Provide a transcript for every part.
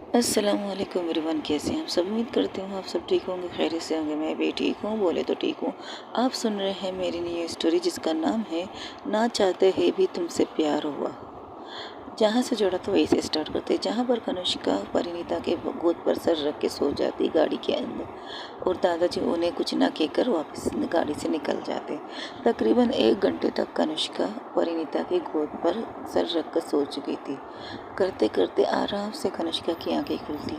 अस्सलामुअलैकुम एवरीवन, कैसे हैं आप सब। उम्मीद करती हूँ आप सब ठीक होंगे, खैरियत से होंगे। मैं भी ठीक हूँ, बोले तो ठीक हूँ। आप सुन रहे हैं मेरी नई स्टोरी जिसका नाम है ना चाहते हैं भी तुमसे प्यार हुआ। जहाँ से जोड़ा तो वहीं से स्टार्ट करते हैं, जहाँ पर कनुष्का परिणीता के गोद पर सर रख के सो जाती गाड़ी के अंदर, और दादाजी उन्हें कुछ ना कहकर वापस गाड़ी से निकल जाते। तकरीबन 1 घंटे तक कनुष्का परिणीता की गोद पर सर रख कर सो चुकी थी। करते करते आराम से कनुष्का की आंखें खुलती,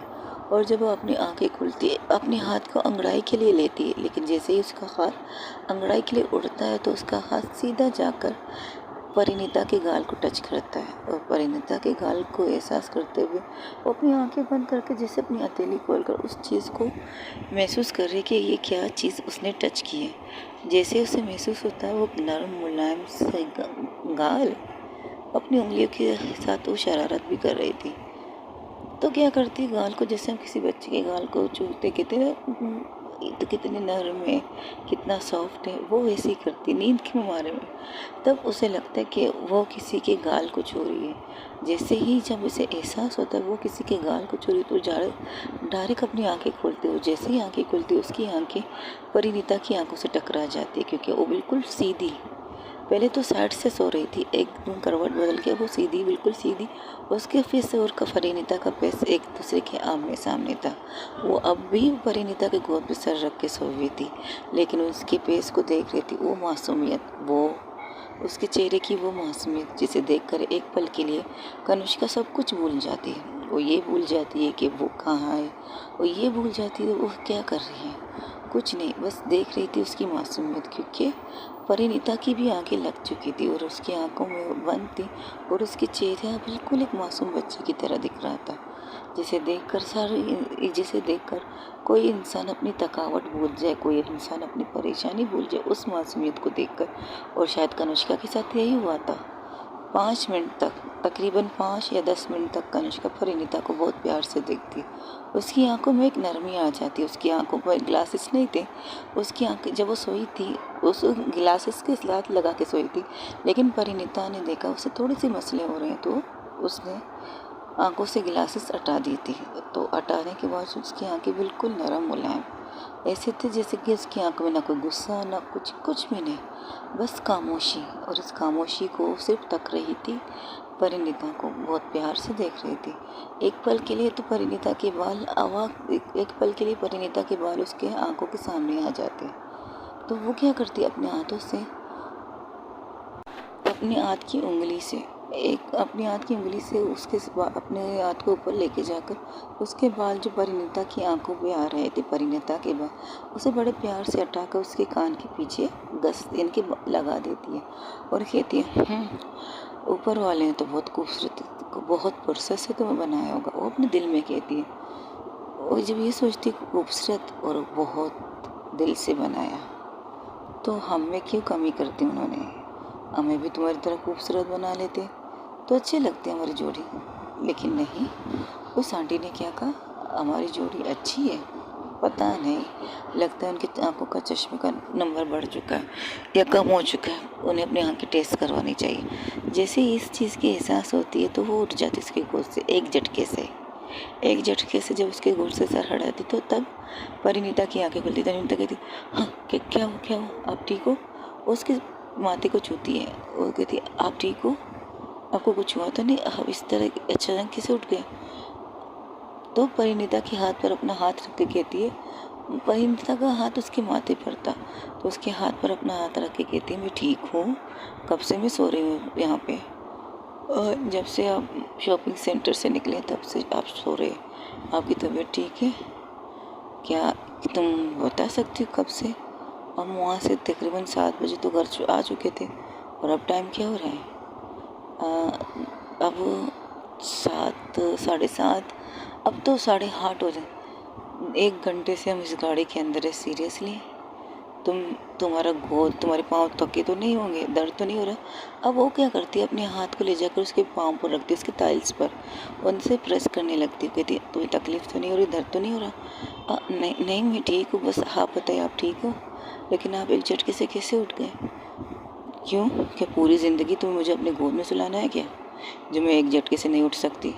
और जब वो अपनी आंखें खुलती अपने हाथ को अंगड़ाई के लिए लेती है, लेकिन जैसे ही उसका हाथ अंगड़ाई के लिए उड़ता है तो उसका हाथ सीधा जाकर परिणीता के गाल को टच करता है, और परिणीता के गाल को एहसास करते हुए वो अपनी आंखें बंद करके जैसे अपनी हथेली खोलकर उस चीज़ को महसूस कर रही कि ये क्या चीज़ उसने टच की है। जैसे उसे महसूस होता है वो नरम मुलायम से गाल अपनी उंगलियों के साथ वो शरारत भी कर रही थी। तो क्या करती गाल को, जैसे हम किसी बच्चे के गाल को चूमते कितने ये तो कितने नरम है, कितना सॉफ्ट है, वो वैसे ही करती नींद के मारे में। तब उसे लगता है कि वो किसी के गाल को छू रही है। जैसे ही जब उसे एहसास होता है वो किसी के गाल को छू रही, तो डायरेक्ट अपनी आंखें खोलते हो। जैसे ही आंखें खुलती उसकी आंखें परिणीता की आंखों से टकरा जाती है, क्योंकि वो बिल्कुल सीधी, पहले तो साइड से सो रही थी, एकदम करवट बदल के वो सीधी, बिल्कुल सीधी। उसके फेस और का परिणीता का फेस एक दूसरे के आमने सामने था। वो अब भी परिणीता के गोद पे सर रख के सोई हुई थी, लेकिन उसके फेस को देख रही थी वो मासूमियत, वो उसके चेहरे की वो मासूमियत जिसे देखकर एक पल के लिए कनुष्का सब कुछ भूल जाती है। वो ये भूल जाती है कि वो कहाँ है, वो ये भूल जाती है वो क्या कर रही है। कुछ नहीं, बस देख रही थी उसकी मासूमियत, क्योंकि परिणीता की भी आंखें लग चुकी थी और उसकी आंखों में वो बंद थी, और उसके चेहरा बिल्कुल एक मासूम बच्चे की तरह दिख रहा था, जिसे देखकर कोई इंसान अपनी थकावट भूल जाए, कोई इंसान अपनी परेशानी भूल जाए उस मासूमियत को देखकर। और शायद कनुष्का के साथ यही हुआ था। 5 मिनट तक, तकरीबन 5 या 10 मिनट तक कनिष्का परिणीता को बहुत प्यार से देखती। उसकी आंखों में एक नरमी आ जाती, उसकी आंखों पर ग्लासेस नहीं थे। उसकी आंखें जब वो सोई थी उस ग्लासेस के साथ लगा के सोई थी, लेकिन परिणीता ने देखा उसे थोड़ी सी मसले हो रहे हैं, तो उसने आंखों से गिलासेस हटा दी थी। तो हटाने के बाद उसकी आंखें बिल्कुल नरम मुलायम ऐसे थे जैसे कि उसकी आंखों में ना कोई गुस्सा ना कुछ भी नहीं, बस खामोशी। और इस खामोशी को सिर्फ तक रही थी, परिणीता को बहुत प्यार से देख रही थी। एक पल के लिए तो परिणीता के बाल एक पल के लिए परिणीता के बाल उसके आंखों के सामने आ जाते, तो वो क्या करती अपने हाथों से, अपने हाथ की उंगली से अपनी हाथ की उंगली से अपने हाथ को ऊपर लेके जाकर उसके बाल जो परिणीता की आंखों पे आ रहे थे, परिणीता के बाल, उसे बड़े प्यार से हटाकर उसके कान के पीछे घस इनके लगा देती है, और कहती है ऊपर वाले हैं तो बहुत खूबसूरत, बहुत फुर्सत से तुम्हें बनाया होगा, वो अपने दिल में कहती है। और जब ये सोचती खूबसूरत और बहुत दिल से बनाया, तो हम में क्यों कमी करती उन्होंने, हमें भी तुम्हारी तरह खूबसूरत बना लेते तो अच्छे लगते हमारी जोड़ी। लेकिन नहीं, उस आंटी ने क्या कहा, हमारी जोड़ी अच्छी है, पता नहीं, लगता है उनकी आंखों का चश्मे का नंबर बढ़ चुका है या कम हो चुका है, उन्हें अपनी आंखें टेस्ट करवानी चाहिए। जैसे ही इस चीज़ की एहसास होती है तो वो उठ जाती उसके गोद से एक झटके से जब उसके गोद से सर हटाती, तो तब परिणीता की आंखें खुलती। परिणीता कहती, हाँ क्या हो, आप ठीक हो। उसके माथे को छूती है और कहती है, आप ठीक हो, आपको कुछ हुआ तो नहीं, आप इस तरह अचानक कैसे उठ गए। तो परिणीता के हाथ पर अपना हाथ रख के कहती है, परिणीता का हाथ उसके माथे पर था, तो उसके हाथ पर अपना हाथ रख के कहती है, मैं ठीक हूँ, कब से मैं सो रही हूँ यहाँ पे, और जब से आप शॉपिंग सेंटर से निकले तब से आप सो रहे, आपकी तबीयत ठीक है क्या, तुम बता सकती हो कब से। हम वहाँ से तकरीबन 7 बजे तो घर आ चुके थे, और अब टाइम क्या हो रहा है, अब 7, 7:30, अब तो 8:30 हो जाए। 1 घंटे से हम इस गाड़ी के अंदर है, सीरियसली तुम्हारा गोद, तुम्हारे पाँव थके तो नहीं होंगे, दर्द तो नहीं हो रहा। अब वो क्या करती है, अपने हाथ को ले जाकर उसके पाँव पर रखती है, उसके टाइल्स पर, उनसे प्रेस करने लगती है, कहती है तुम्हें तकलीफ़ तो नहीं हो रही, दर्द तो नहीं हो रहा। नहीं नहीं, मैं ठीक हूँ, बस आप बताइए आप ठीक हो, लेकिन आप एक झटके से कैसे उठ गए, क्यों, क्या पूरी ज़िंदगी तुम्हें मुझे अपने गोद में सुलाना है क्या, जो मैं एक झटके से नहीं उठ सकती।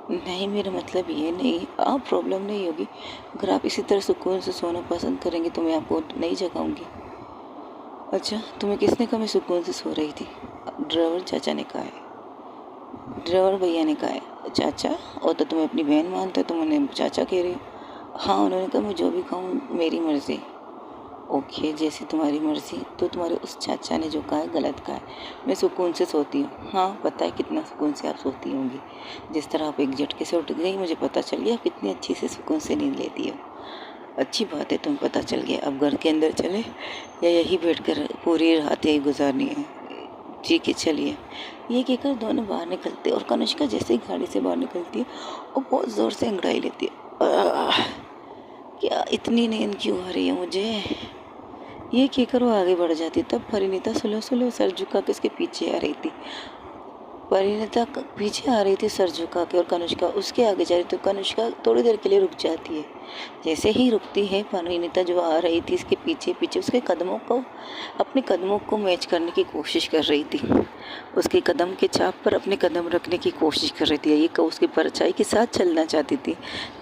नहीं, मेरा मतलब ये नहीं, आप प्रॉब्लम नहीं होगी। अगर आप इसी तरह सुकून से सोना पसंद करेंगे तो मैं आपको नहीं जगाऊंगी। अच्छा, तुम्हें किसने कहा मैं सुकून से सो रही थी? ड्राइवर चाचा ने कहा है, ड्राइवर भैया ने कहा है। चाचा? और तो तुम्हें अपनी बहन मानते हो, तुम उन्हें चाचा कह रही हो। हाँ, उन्होंने कहा मैं जो भी कहूँ मेरी मर्ज़ी। ओके, जैसी तुम्हारी मर्ज़ी। तो तुम्हारे उस चाचा ने जो कहा है गलत कहा है। मैं सुकून से सोती हूँ। हाँ, पता है कितना सुकून से आप सोती होंगी। जिस तरह आप एक झटके से उठ गई, मुझे पता चल गया आप कितनी अच्छी से सुकून से नींद लेती हो। अच्छी बात है, तुम्हें पता चल गया। अब घर के अंदर चले या यहीं बैठकर पूरी रात यही गुजारनी है? ठीक है, चलिए। ये कहकर दोनों बाहर निकलते और कनिष्का जैसे ही गाड़ी से बाहर निकलती है वो बहुत ज़ोर से अंगड़ाई लेती है। क्या इतनी नींद क्यों आ रही है मुझे? ये कहकर वो आगे बढ़ जाती। तब परिणीता स्लो स्लो सर झुका के उसके पीछे आ रही थी। परिणीता पीछे आ रही थी सर झुका के, और कनिष्का उसके आगे जा रही। तो कनिष्का थोड़ी देर के लिए रुक जाती है। जैसे ही रुकती है, परिणीता जो आ रही थी इसके पीछे पीछे उसके कदमों को, अपने कदमों को मैच करने की कोशिश कर रही थी। उसके कदम के छाप पर अपने कदम रखने की कोशिश कर रही थी। ये उसकी परछाई के साथ चलना चाहती थी।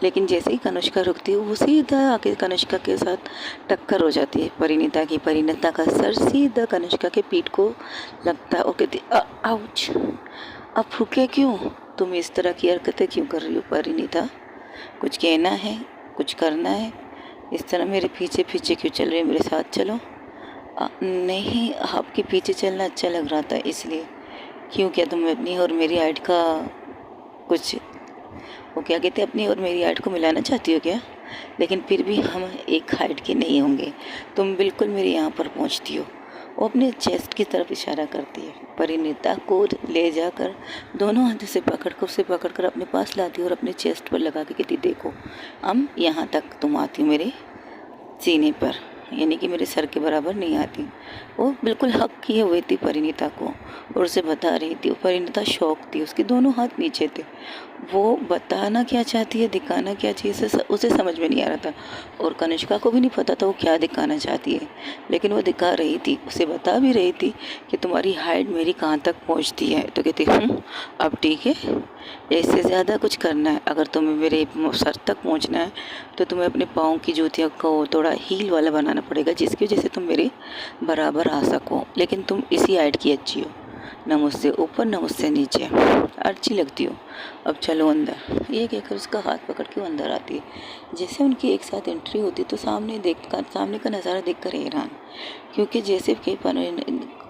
लेकिन जैसे ही कनिष्का रुकती है वो सीधा आके कनिष्का के साथ टक्कर हो जाती है परिणीता की। परिणीता का सर सीधा कनिष्का के पीठ को लगता है और कहती आउच। अब रुके क्यों? तुम इस तरह की हरकतें क्यों कर रही हो परिणीता? कुछ कहना है, कुछ करना है? इस तरह मेरे पीछे पीछे क्यों चल रही है? मेरे साथ चलो। नहीं, आपके पीछे चलना अच्छा लग रहा था इसलिए। क्यों, क्या तुम अपनी और मेरी हाइट का कुछ, वो क्या कहते हैं, अपनी और मेरी हाइट को मिलाना चाहती हो क्या? लेकिन फिर भी हम एक हाइट के नहीं होंगे। तुम बिल्कुल मेरे यहाँ पर पहुँचती हो। वो अपने चेस्ट की तरफ इशारा करती है। परिणीता को ले जाकर दोनों हाथों से उसे पकड़कर अपने पास लाती है और अपने चेस्ट पर लगा के कहती देखो, हम यहाँ तक तुम आती हो मेरे सीने पर, यानी कि मेरे सर के बराबर नहीं आती। वो बिल्कुल हक किए हुए थी परिणीता को और उसे बता रही थी। परिणीता शौक थी, उसके दोनों हाथ नीचे थे। वो बताना क्या चाहती है, दिखाना क्या चाहिए, उसे समझ में नहीं आ रहा था। और कनिष्का को भी नहीं पता था वो क्या दिखाना चाहती है, लेकिन वो दिखा रही थी। उसे बता भी रही थी कि तुम्हारी हाइट मेरी कहाँ तक पहुँचती है। तो कहती अब ठीक है, इससे ज़्यादा कुछ करना है, अगर तुम्हें मेरे सर तक पहुँचना है तो तुम्हें अपने पाँव की जूतियों को थोड़ा हील वाला बनाना पड़ेगा, जिसकी वजह से तुम मेरे बराबर आ सको। लेकिन तुम इसी हाइट की अच्छी हो, न मुझसे ऊपर न मुझसे नीचे, अच्छी लगती हो। अब चलो अंदर। ये कहकर उसका हाथ पकड़ के वो अंदर आती है। जैसे उनकी एक साथ एंट्री होती तो सामने का नज़ारा देखकर हैरान, क्योंकि जैसे कि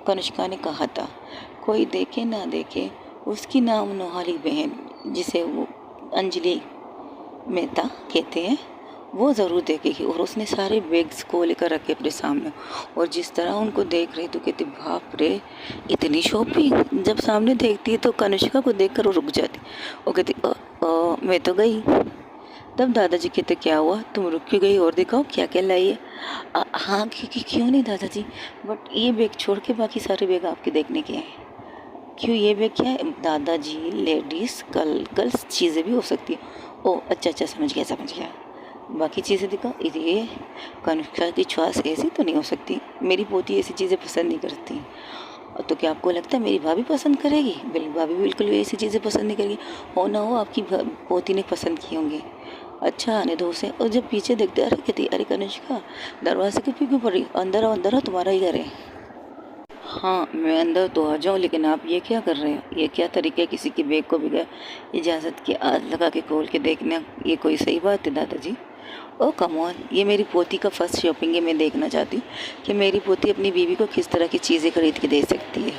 कनिष्का ने कहा था, कोई देखे ना देखे, उसकी नाम नोहाली बहन, जिसे वो अंजलि मेहता कहते हैं, वो ज़रूर देखेगी। और उसने सारे बैग्स को लेकर रखे अपने सामने, और जिस तरह उनको देख रही तो कहती बाप रे, इतनी शॉपिंग। जब सामने देखती है तो कनिष्का को देखकर वो रुक जाती। वो कहती मैं तो गई। तब दादाजी कहते क्या हुआ, तुम रुक क्यों गई, और दिखाओ क्या क्या लाई है। हाँ, क्यों नहीं दादाजी, बट ये बैग छोड़ के बाकी सारे बैग आपके देखने के हैं। क्यों, ये बैग क्या है दादाजी? लेडीज़ गर्ल्स चीज़ें भी हो सकती है। ओह अच्छा, समझ गया। बाकी चीज़ें दिखाओ। ये कनिष्का की च्वाइस ऐसी तो नहीं हो सकती, मेरी पोती ऐसी चीज़ें पसंद नहीं करती। तो क्या आपको लगता है मेरी भाभी पसंद करेगी? भाभी बिल्कुल भी ऐसी चीज़ें पसंद नहीं करेगी। हो ना हो आपकी पोती ने पसंद की होंगी। अच्छा, आने दो उसे। और जब पीछे देखते अरे कहती अरे कनिष्का, दरवाजे के क्यों पड़ी, अंदर आओ, तुम्हारा ही घर है। हाँ, मैं अंदर तो आ जाऊँ, लेकिन आप ये क्या कर रहे हो? ये क्या तरीका है किसी के बैग को बगैर इजाज़त के हाथ लगा के खोल के देखना? ये कोई सही बात है दादाजी? ओ कम ऑन, ये मेरी पोती का फर्स्ट शॉपिंग है। मैं देखना चाहती कि मेरी पोती अपनी बीवी को किस तरह की चीज़ें खरीद के दे सकती है।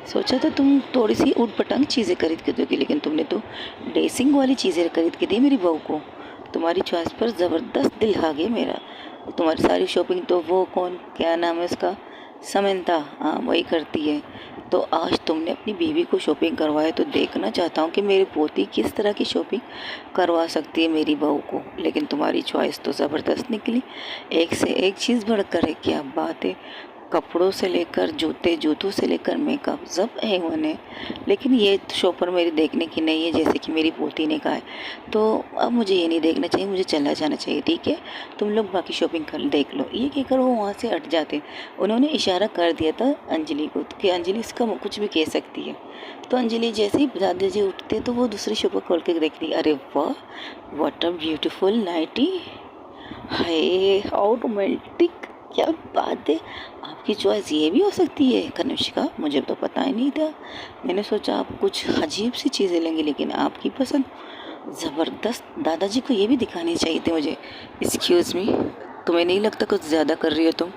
सोचा था तुम थोड़ी सी ऊट पटांग चीज़ें खरीद के दोगी, लेकिन तुमने तो ड्रेसिंग वाली चीज़ें खरीद के दी मेरी बहू को। तुम्हारी चॉइस पर ज़बरदस्त दिल आ गया मेरा। तुम्हारी सारी शॉपिंग तो वो कौन, क्या नाम है उसका, समंता, हाँ वही करती है। तो आज तुमने अपनी बीवी को शॉपिंग करवाए, तो देखना चाहता हूँ कि मेरी पोती किस तरह की शॉपिंग करवा सकती है मेरी बहू को। लेकिन तुम्हारी चॉइस तो ज़बरदस्त निकली, एक से एक चीज़ बढ़कर है। क्या बात है, कपड़ों से लेकर जूतों से लेकर मेकअप सब A1 है। लेकिन ये शॉपर मेरी देखने की नहीं है, जैसे कि मेरी पोती ने कहा है। तो अब मुझे ये नहीं देखना चाहिए, मुझे चला जाना चाहिए। ठीक है, तुम लोग बाकी शॉपिंग कर देख लो। ये कहकर वो वहाँ से हट जाते। उन्होंने इशारा कर दिया था अंजलि को कि अंजलि इसका कुछ भी कह सकती है। तो अंजलि जैसे ही दादाजी उठते तो वो दूसरी शॉपर खोल के देखती, अरे वाह, व्हाट अ ब्यूटीफुल नाइटी, हाय हाउ रोमांटिक, क्या बात है। आपकी चॉइस ये भी हो सकती है कनिष्का, मुझे तो पता ही नहीं था। मैंने सोचा आप कुछ अजीब सी चीज़ें लेंगे, लेकिन आपकी पसंद ज़बरदस्त। दादाजी को ये भी दिखाने चाहिए थे मुझे। एक्सक्यूज़ मी, तुम्हें नहीं लगता कुछ ज़्यादा कर रही हो तुम?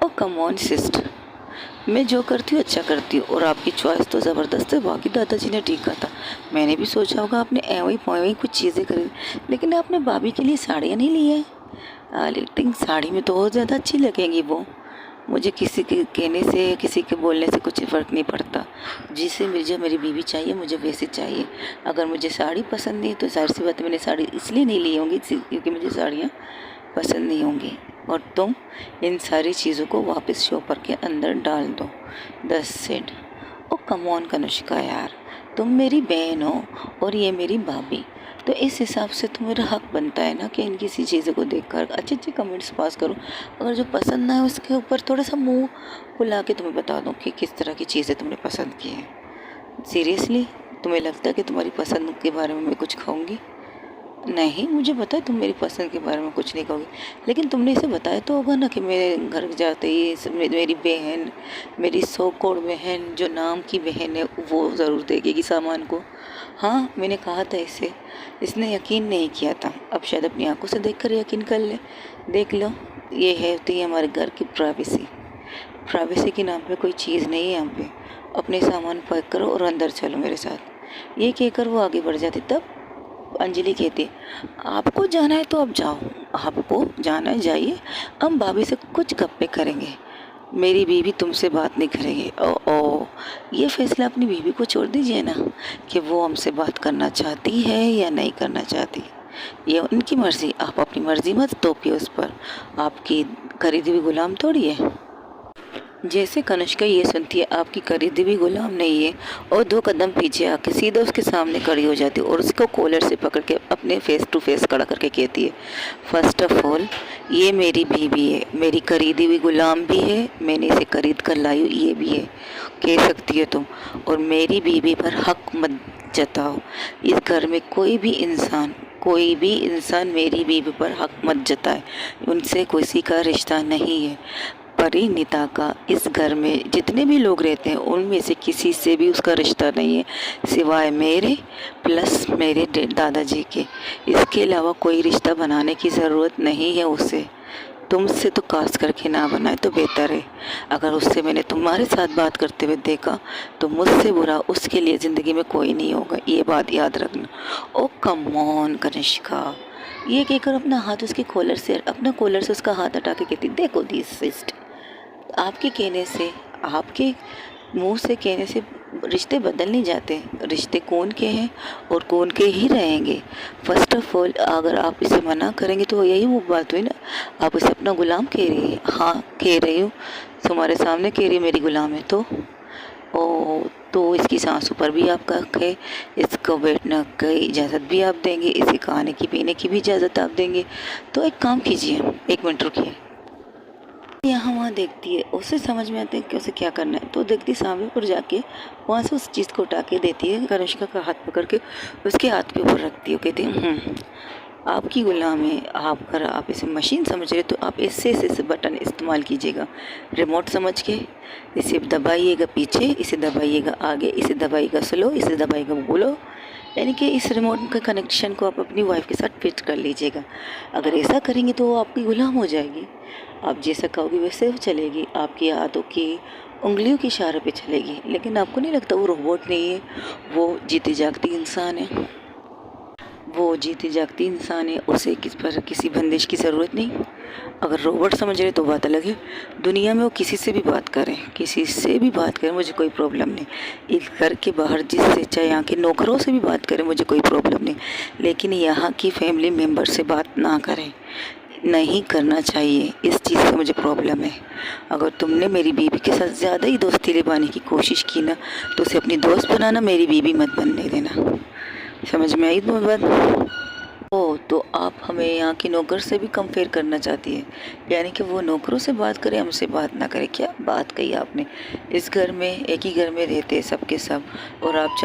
ओ कम ऑन सिस्टर, मैं जो करती हूँ अच्छा करती हूँ, और आपकी चॉइस तो ज़बरदस्त है। बाकी दादाजी ने ठीक कहा था। मैंने भी सोचा होगा आपने एवं पवई कुछ चीज़ें खरीद, लेकिन आपने भाभी के लिए साड़ियाँ नहीं ली है। लेकिन साड़ी में तो और ज़्यादा अच्छी लगेंगी वो। मुझे किसी के कहने से, किसी के बोलने से कुछ फ़र्क नहीं पड़ता। जिसे मुझे मेरी बीवी चाहिए मुझे वैसे चाहिए। अगर मुझे साड़ी पसंद नहीं तो ज़ाहिर सी बात है मैंने साड़ी इसलिए नहीं ली होंगी क्योंकि मुझे साड़ियाँ पसंद नहीं होंगी। और तुम इन सारी चीज़ों को वापस शॉपर के अंदर डाल दो। दस सेड। ओ कम ऑन कनिष्का यार, तुम मेरी बहन हो और ये मेरी भाभी, तो इस हिसाब से तो मेरा हक बनता है ना कि इन किसी चीज़ों को देखकर अच्छे अच्छे कमेंट्स पास करूं। अगर जो पसंद ना है उसके ऊपर थोड़ा सा मुंह फुला के तुम्हें बता दूं कि किस तरह की चीज़ें तुमने पसंद की हैं। सीरियसली तुम्हें लगता है कि तुम्हारी पसंद के बारे में मैं कुछ खाऊंगी? नहीं, मुझे पता है तुम मेरी पसंद के बारे में कुछ नहीं कहोगे, लेकिन तुमने इसे बताया तो होगा ना कि मेरे घर जाते ही मेरी बहन, मेरी सो कौड़ बहन जो नाम की बहन है वो ज़रूर देगी सामान को। हाँ, मैंने कहा था इसे, इसने यकीन नहीं किया था। अब शायद अपनी आंखों से देखकर यकीन कर ले। देख लो, ये है होती है हमारे घर की प्राइवेसी। प्राइवेसी के नाम पे कोई चीज़ नहीं है यहाँ पे। अपने सामान पैक करो और अंदर चलो मेरे साथ। ये कहकर वो आगे बढ़ जाती। तब अंजलि कहती, आपको जाना है तो अब जाओ, आपको जाना है जाइए, हम भाभी से कुछ गप्पे करेंगे, मेरी बीवी तुमसे बात नहीं करेगी। ओ ये फैसला अपनी बीवी को छोड़ दीजिए ना कि वो हमसे बात करना चाहती है या नहीं करना चाहती। ये उनकी मर्ज़ी, आप अपनी मर्ज़ी मत थोपिए उस पर। आपकी खरीदी हुई गुलाम थोड़ी है। जैसे कनिष्का ये सुनती है आपकी खरीदी भी गुलाम नहीं है, और 2 कदम पीछे आके सीधा उसके सामने खड़ी हो जाती है और उसको कॉलर से पकड़ के अपने फेस टू फेस खड़ा करके कहती है, फर्स्ट ऑफ ऑल ये मेरी बीवी है, मेरी खरीदी हुई गुलाम भी है, मैंने इसे खरीद कर लाई हूँ ये भी है, कह सकती है तुम। और मेरी बीवी पर हक मत जताओ। इस घर में कोई भी इंसान मेरी बीवी पर हक मत जताए। उनसे किसी का रिश्ता नहीं है। परिणीता का इस घर में जितने भी लोग रहते हैं उनमें से किसी से भी उसका रिश्ता नहीं है, सिवाय मेरे प्लस मेरे दादाजी के। इसके अलावा कोई रिश्ता बनाने की ज़रूरत नहीं है उसे। तुमसे तो कास्ट करके ना बनाए तो बेहतर है। अगर उससे मैंने तुम्हारे साथ बात करते हुए देखा तो मुझसे बुरा उसके लिए ज़िंदगी में कोई नहीं होगा, ये बात याद रखना। ओ कम ऑन कनिष्का, ये कहकर अपना कॉलर से उसका हाथ हटा के कहती, देखो दिस सिस्ट, आपके कहने से, आपके मुंह से कहने से रिश्ते बदल नहीं जाते। रिश्ते कौन के हैं और कौन के ही रहेंगे। फर्स्ट ऑफ ऑल अगर आप इसे मना करेंगे तो यही वो बात हुई ना, आप इसे अपना गुलाम कह रही है। हाँ कह रही हूँ, तुम्हारे सामने कह रही मेरी गुलाम है तो इसकी सांसों पर भी आपका हक है, इसको बैठने की इजाज़त भी आप देंगे, इसे खाने की पीने की भी इजाज़त आप देंगे। तो एक काम कीजिए, 1 मिनट रुकिए। यहाँ वहाँ देखती है, उसे समझ में आता है कि उसे क्या करना है। तो देखती सामने पर जाके वहाँ से उस चीज़ को उठा के देती है, कनिष्का का हाथ पकड़ के उसके हाथ के ऊपर रखती है। कहती है आपकी गुलाम है, अगर आप इसे मशीन समझ रहे तो आप इससे बटन इस्तेमाल कीजिएगा, रिमोट समझ के इसे दबाइएगा पीछे, इसे दबाइएगा आगे, इसे दबाइएगा स्लो, इसे दबाइएगा बोलो। यानी कि इस रिमोट के कनेक्शन को आप अपनी वाइफ के साथ फिट कर लीजिएगा। अगर ऐसा करेंगे तो वो आपकी गुलाम हो जाएगी। आप जैसा कहोगे वैसे वो चलेगी, आपकी हाथों की उंगलियों के इशारे पे चलेगी। लेकिन आपको नहीं लगता वो रोबोट नहीं है, वो जीती जागती इंसान है। उसे किसी बंदिश की ज़रूरत नहीं। अगर रोबोट समझ रहे तो बात अलग है। दुनिया में वो किसी से भी बात करें मुझे कोई प्रॉब्लम नहीं। इस घर के बाहर जिससे, चाहे यहाँ के नौकरों से भी बात करें मुझे कोई प्रॉब्लम नहीं, लेकिन यहाँ की फैमिली मेम्बर से बात ना करें। नहीं करना चाहिए, इस चीज़ से मुझे प्रॉब्लम है। अगर तुमने मेरी बीवी के साथ ज़्यादा ही दोस्ती निभाने की कोशिश की ना, तो उसे अपनी दोस्त बनाना, मेरी बीवी मत बनने देना। समझ में आई तुम्हें बात? ओ, तो आप हमें यहाँ के नौकर से भी कंपेयर करना चाहती है, यानी कि वो नौकरों से बात करे, हमसे बात ना करे। क्या बात कही आपने? इस घर में, एक ही घर में रहते हैं सबके सब, और आप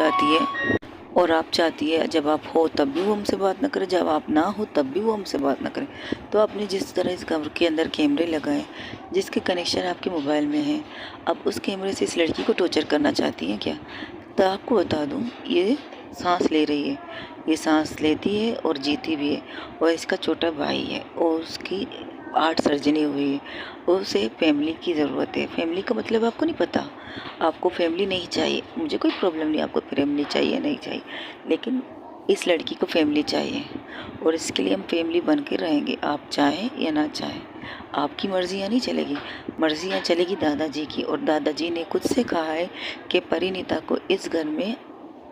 चाहती है जब आप हो तब भी वो हमसे बात ना करे, जब आप ना हो तब भी वो हमसे बात ना करे। तो आपने जिस तरह इस घर के अंदर कैमरे लगाए, जिसके कनेक्शन आपके मोबाइल में है, अब उस कैमरे से इस लड़की को टॉर्चर करना चाहती हैं क्या? तो आपको बता दूं, ये सांस ले रही है, ये सांस लेती है और जीती भी है, और इसका छोटा भाई है और उसकी 8 सर्जरी हुई है, और उसे फैमिली की ज़रूरत है। फैमिली का मतलब आपको नहीं पता? आपको फैमिली नहीं चाहिए, मुझे कोई प्रॉब्लम नहीं, आपको फैमिली चाहिए नहीं चाहिए, लेकिन इस लड़की को फैमिली चाहिए, और इसके लिए हम फैमिली बन के रहेंगे, आप चाहें या ना चाहें। आपकी मर्ज़ी यहाँ नहीं चलेगी, मर्ज़ी यहाँ चलेगी दादाजी की, और दादाजी ने खुद से कहा है कि परिणीता को इस घर में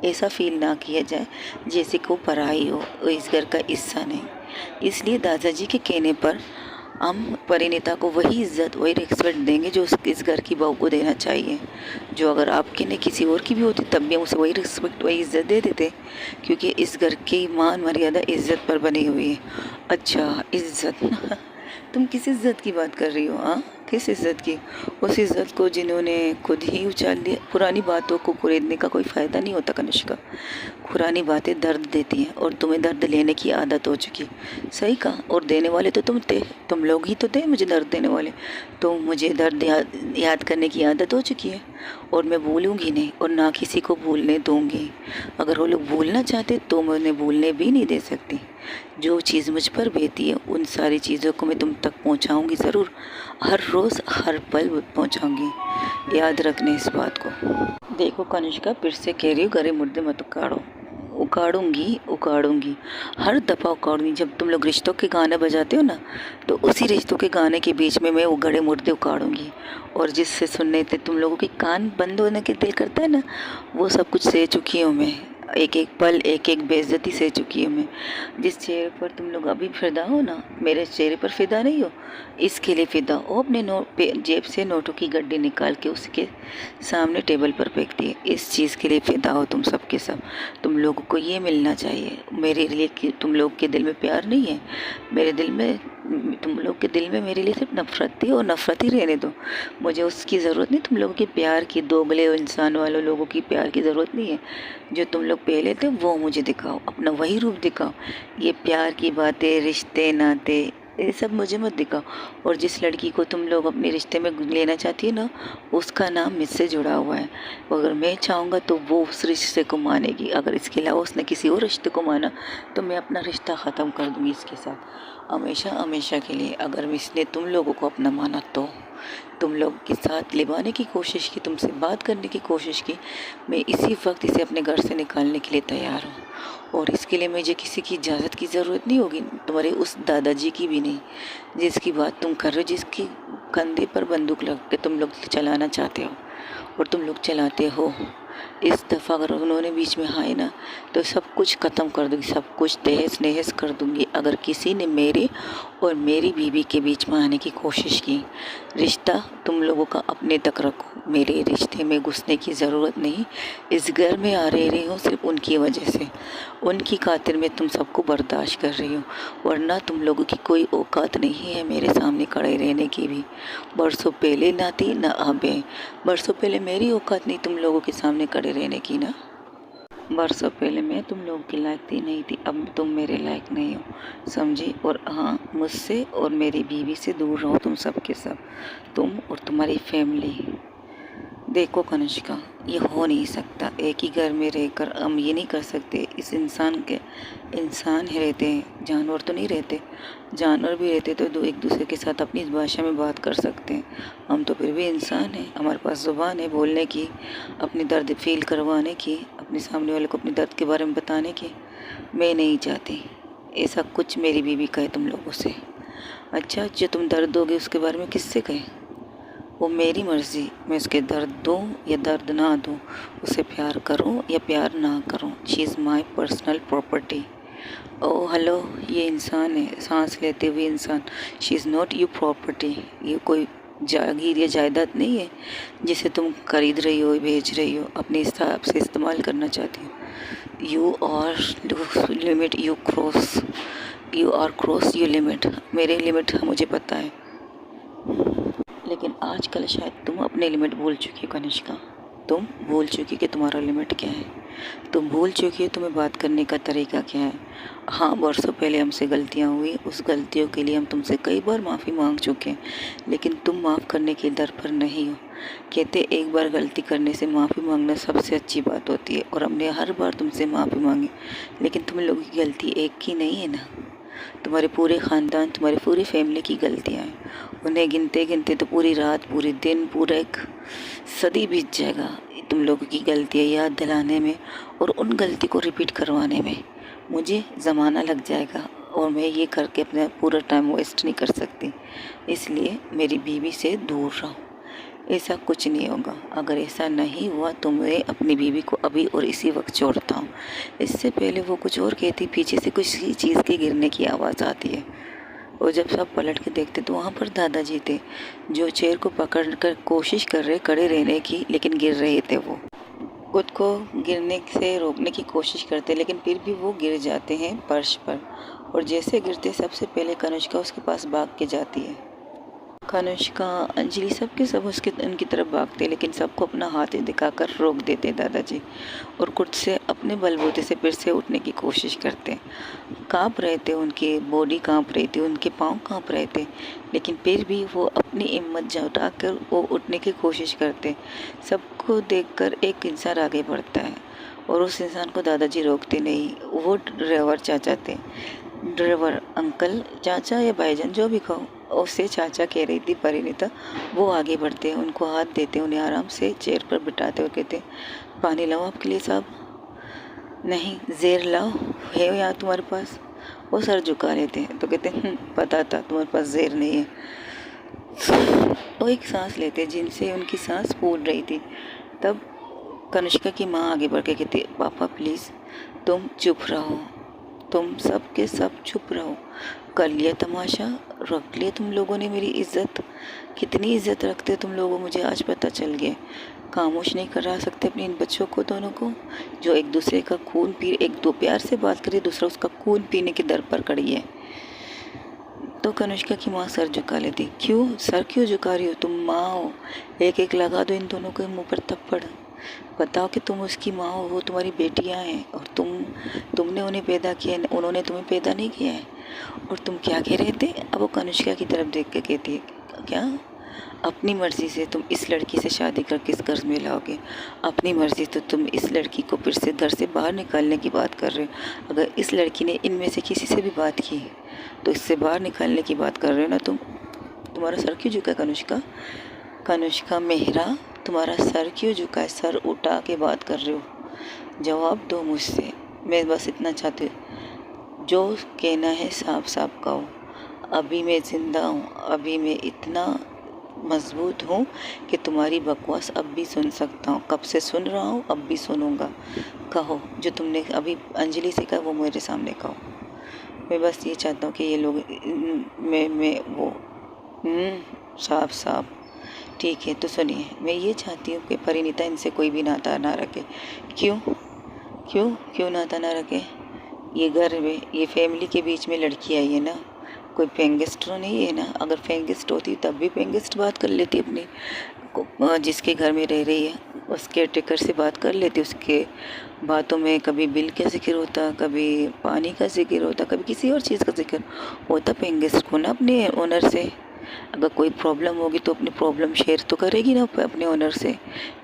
ऐसा फील ना किया जाए जैसे को पराई हो, वो इस घर का हिस्सा नहीं। इसलिए दादाजी के कहने पर हम परिणीता को वही इज्जत, वही रिस्पेक्ट देंगे जो इस घर की बहू को देना चाहिए। जो अगर आपके ने किसी और की भी होती तब भी हम उसे वही रिस्पेक्ट, वही इज्जत दे देते, क्योंकि इस घर की मान मर्यादा इज्जत पर बनी हुई है। अच्छा, इज्जत? तुम किस इज्जत की बात कर रही हो? हाँ, किस इज्जत की? उस इज्जत को जिन्होंने खुद ही उछाल दिया। पुरानी बातों को कुरेदने का कोई फ़ायदा नहीं होता कनिष्का। पुरानी बातें दर्द देती हैं, और तुम्हें दर्द लेने की आदत हो चुकी। सही कहा, और देने वाले तो तुम थे, तुम लोग ही तो थे मुझे दर्द देने वाले। तो मुझे दर्द याद करने की आदत हो चुकी है, और मैं भूलूंगी नहीं, और ना किसी को भूलने दूंगी। अगर वो लोग भूलना चाहते तो मैं उन्हें भूलने भी नहीं दे सकती। जो चीज़ मुझ पर बीती है उन सारी चीज़ों को मैं तुम तक पहुंचाऊंगी ज़रूर, हर रोज़ हर पल पहुंचाऊंगी। याद रखने इस बात को। देखो कनिष्का, फिर से कह रही हूँ, गरे मुर्दे मत उखाड़ो। उखाड़ूंगी, उखाड़ूंगी, हर दफ़ा उखाड़ूंगी। जब तुम लोग रिश्तों के गाने बजाते हो ना, तो उसी रिश्तों के गाने के बीच में मैं वो गड़े मुर्दे उखाड़ूंगी, और जिससे सुनने थे तुम लोगों के कान बंद होने के दिल करता है ना, वो सब कुछ सह चुकी हूँ मैं। एक एक पल, एक एक बेइज्जती सह चुकी हूँ मैं। जिस चेहरे पर तुम लोग अभी फिदा हो ना, मेरे चेहरे पर फिदा नहीं हो, इसके लिए फिदा हो। अपने जेब से नोटों की गड्डी निकाल के उसके सामने टेबल पर फेंकती है, इस चीज़ के लिए फिदा हो तुम सब के सब। तुम लोगों को ये मिलना चाहिए मेरे लिए कि तुम लोग के दिल में प्यार नहीं है। मेरे दिल में, तुम लोग के दिल में मेरे लिए सिर्फ नफरत थी, और नफरत ही रहने दो। मुझे उसकी ज़रूरत नहीं, तुम लोगों के प्यार की, दोगले इंसान वालों लोगों की प्यार की ज़रूरत नहीं है। जो तुम लोग पहले थे वो मुझे दिखाओ, अपना वही रूप दिखाओ। ये प्यार की बातें, रिश्ते नाते, ये सब मुझे मत दिखाओ। और जिस लड़की को तुम लोग अपने रिश्ते में लेना चाहती है ना, उसका नाम मुझसे जुड़ा हुआ है। अगर मैं चाहूँगा तो वो उस रिश्ते को मानेगी, अगर इसके अलावा उसने किसी और रिश्ते को माना तो मैं अपना रिश्ता ख़त्म कर दूँगी इसके साथ, हमेशा हमेशा के लिए। अगर इसने तुम लोगों को अपना माना तो तुम लोग के साथ लिबाने की कोशिश की, तुमसे बात करने की कोशिश की, मैं इसी वक्त इसे अपने घर से निकालने के लिए तैयार हूँ। और इसके लिए मुझे किसी की इजाज़त की ज़रूरत नहीं होगी, तुम्हारे उस दादाजी की भी नहीं, जिसकी बात तुम कर रहे हो, जिसकी कंधे पर बंदूक लग के तुम लोग चलाना चाहते हो, और तुम लोग चलाते हो। इस दफ़ा अगर उन्होंने बीच में आए ना, तो सब कुछ ख़त्म कर दूँगी, सब कुछ तहस नहस कर दूँगी। अगर किसी ने मेरे और मेरी बीवी के बीच में आने की कोशिश की, रिश्ता तुम लोगों का अपने तक रखो, मेरे रिश्ते में घुसने की ज़रूरत नहीं। इस घर में आ रही हूँ सिर्फ उनकी वजह से, उनकी खातिर मैं तुम सबको बर्दाश्त कर रही हूँ, वरना तुम लोगों की कोई औकात नहीं है मेरे सामने खड़े रहने की भी। बरसों पहले ना थी ना अब है, बरसों पहले मेरी औकात नहीं तुम लोगों के सामने खड़े रहने की ना। बरसों पहले मैं तुम लोगों की लायक थी नहीं थी, अब तुम मेरे लायक नहीं हो, समझी? और हाँ, मुझसे और मेरी बीवी से दूर रहो तुम सब के सब, तुम और तुम्हारी फैमिली। देखो कनिष्का, ये हो नहीं सकता। एक ही घर में रहकर हम ये नहीं कर सकते। इस इंसान ही रहते हैं, जानवर तो नहीं रहते। जानवर भी रहते तो दो एक दूसरे के साथ अपनी भाषा में बात कर सकते हैं, हम तो फिर भी इंसान हैं। हमारे पास ज़ुबान है बोलने की, अपनी दर्द फील करवाने की, अपने सामने वाले को अपने दर्द के बारे में बताने की। मैं नहीं चाहती ऐसा कुछ मेरी बीवी कहे तुम लोगों से। अच्छा, जो तुम दर्द दोगे उसके बारे में किससे कहे? वो मेरी मर्ज़ी, मैं उसके दर्द दूँ या दर्द ना दूँ, उसे प्यार करूँ या प्यार ना करूँ, she is my personal property. Oh hello, ये इंसान है, सांस लेते हुए इंसान। She is not you property. ये कोई जागीर या जायदाद नहीं है जिसे तुम खरीद रही हो, बेच रही हो, अपने हिसाब से इस्तेमाल करना चाहती हो। You are limit, you are cross you limit. मेरे लिमिट मुझे पता है, लेकिन आजकल शायद तुम अपने लिमिट भूल चुकी हो कनिष्का। तुम भूल चुकी कि तुम्हारा लिमिट क्या है। तुम भूल चुकी हो तुम्हें बात करने का तरीका क्या है। हाँ, बरसों पहले हमसे गलतियाँ हुई, उस गलतियों के लिए हम तुमसे कई बार माफ़ी मांग चुके हैं, लेकिन तुम माफ़ करने के दर पर नहीं हो। कहते एक बार गलती करने से माफ़ी मांगना सबसे अच्छी बात होती है, और हमने हर बार तुमसे माफ़ी मांगी, लेकिन तुम लोगों की गलती एक की नहीं है ना। तुम्हारे पूरे ख़ानदान, तुम्हारी पूरी फैमिली की गलतियाँ हैं। उन्हें गिनते गिनते तो पूरी रात, पूरे दिन, पूरा एक सदी बीत जाएगा तुम लोगों की गलतियाँ याद दिलाने में, और उन गलती को रिपीट करवाने में मुझे ज़माना लग जाएगा, और मैं ये करके अपना पूरा टाइम वेस्ट नहीं कर सकती। इसलिए मेरी बीवी से दूर रहो। ऐसा कुछ नहीं होगा। अगर ऐसा नहीं हुआ तो मैं अपनी बीवी को अभी और इसी वक्त छोड़ता हूँ। इससे पहले वो कुछ और कहती, पीछे से कुछ चीज़ के गिरने की आवाज़ आती है, और जब सब पलट के देखते तो वहाँ पर दादाजी थे, जो चेयर को पकड़ कर कोशिश कर रहे खड़े रहने की, लेकिन गिर रहे थे। वो खुद को गिरने से रोकने की कोशिश करते, लेकिन फिर भी वो गिर जाते हैं फर्श पर, और जैसे गिरते सबसे पहले कनिष्का उसके पास भाग के जाती है। कनिष्का, अंजलि, सबके सब उसके उनकी तरफ भागते, लेकिन सबको अपना हाथ दिखाकर रोक देते दादाजी, और खुद से अपने बलबूते से फिर से उठने की कोशिश करते। काँप रहे थे, उनकी बॉडी काँप रही थी, उनके पाँव काँप रहे थे, लेकिन फिर भी वो अपनी हिम्मत जुटाकर वो उठने की कोशिश करते। सबको देखकर एक इंसान आगे बढ़ता है, और उस इंसान को दादाजी रोकते नहीं। वो ड्राइवर चाचा थे। ड्राइवर अंकल, चाचा या भाईजान जो भी कहो, उससे चाचा कह रही थी परिणीता। वो आगे बढ़ते हैं, उनको हाथ देते, उन्हें आराम से चेयर पर बिठाते और कहते, पानी लाओ आपके लिए साहब। नहीं, ज़ेर लाओ, है यहाँ तुम्हारे पास। वो सर झुका लेते हैं तो कहते, पता था तुम्हारे पास ज़ेर नहीं है। वो एक सांस लेते जिनसे उनकी सांस फूल रही थी। तब कनिष्का की माँ आगे बढ़ के कहती, पापा प्लीज़ तुम चुप रहो, तुम सब के सब चुप रहो। कर लिया तमाशा, रख लिया तुम लोगों ने मेरी इज्जत। कितनी इज्जत रखते तुम लोगों, मुझे आज पता चल गया। खामोश नहीं करा सकते अपने इन बच्चों को, दोनों को, जो एक दूसरे का खून पी, एक दो प्यार से बात करे, दूसरा उसका खून पीने के दर पर खड़ी है। तो कनिष्का की माँ सर झुका लेती। क्यों सर क्यों झुका रही हो, तुम माँ हो। एक एक लगा दो इन दोनों के मुंह पर थप्पड़। बताओ कि तुम उसकी माँ हो, वो तुम्हारी बेटियाँ हैं, और तुमने उन्हें पैदा किया है, उन्होंने तुम्हें पैदा नहीं किया है। और तुम क्या कह रहे थे। अब वो कनिष्का की तरफ देख के कहती है, क्या अपनी मर्ज़ी से तुम इस लड़की से शादी करके इस घर में लाओगे। अपनी मर्ज़ी तो तुम इस लड़की को फिर से घर से बाहर निकालने की बात कर रहे हो। अगर इस लड़की ने इनमें से किसी से भी बात की तो इससे बाहर निकालने की बात कर रहे हो ना तुम। तुम्हारा सर क्यों झुका कनिष्का। कनिष्का मेहरा, तुम्हारा सर क्यों झुका है। सर उठा के बात कर रहे हो। जवाब दो मुझसे, मैं बस इतना चाहती हूँ। जो कहना है साफ साफ कहो। अभी मैं ज़िंदा हूँ, अभी मैं इतना मजबूत हूँ कि तुम्हारी बकवास अब भी सुन सकता हूँ। कब से सुन रहा हूँ, अब भी सुनूंगा। कहो जो तुमने अभी अंजलि से कहा वो मेरे सामने कहो। मैं बस ये चाहता हूँ कि ये लोग मैं वो साफ साफ। ठीक है तो सुनिए, मैं ये चाहती हूँ कि परिणीता इनसे कोई भी नाता ना रखे। क्यों क्यों क्यों नाता ना रखे। ये घर में, ये फैमिली के बीच में लड़की आई है ना, कोई पेंगेस्ट तो नहीं है ना। अगर पेंगेस्ट होती तब भी पेंगेस्ट बात कर लेती अपनी जिसके घर में रह रही है, उस केयर टेकर से बात कर लेती। उसके बातों में कभी बिल का जिक्र होता, कभी पानी का जिक्र होता, कभी किसी और चीज़ का जिक्र होता पेंगेस्ट को ना अपने ओनर से। अगर कोई प्रॉब्लम होगी तो अपनी प्रॉब्लम शेयर तो करेगी ना अपने ओनर से,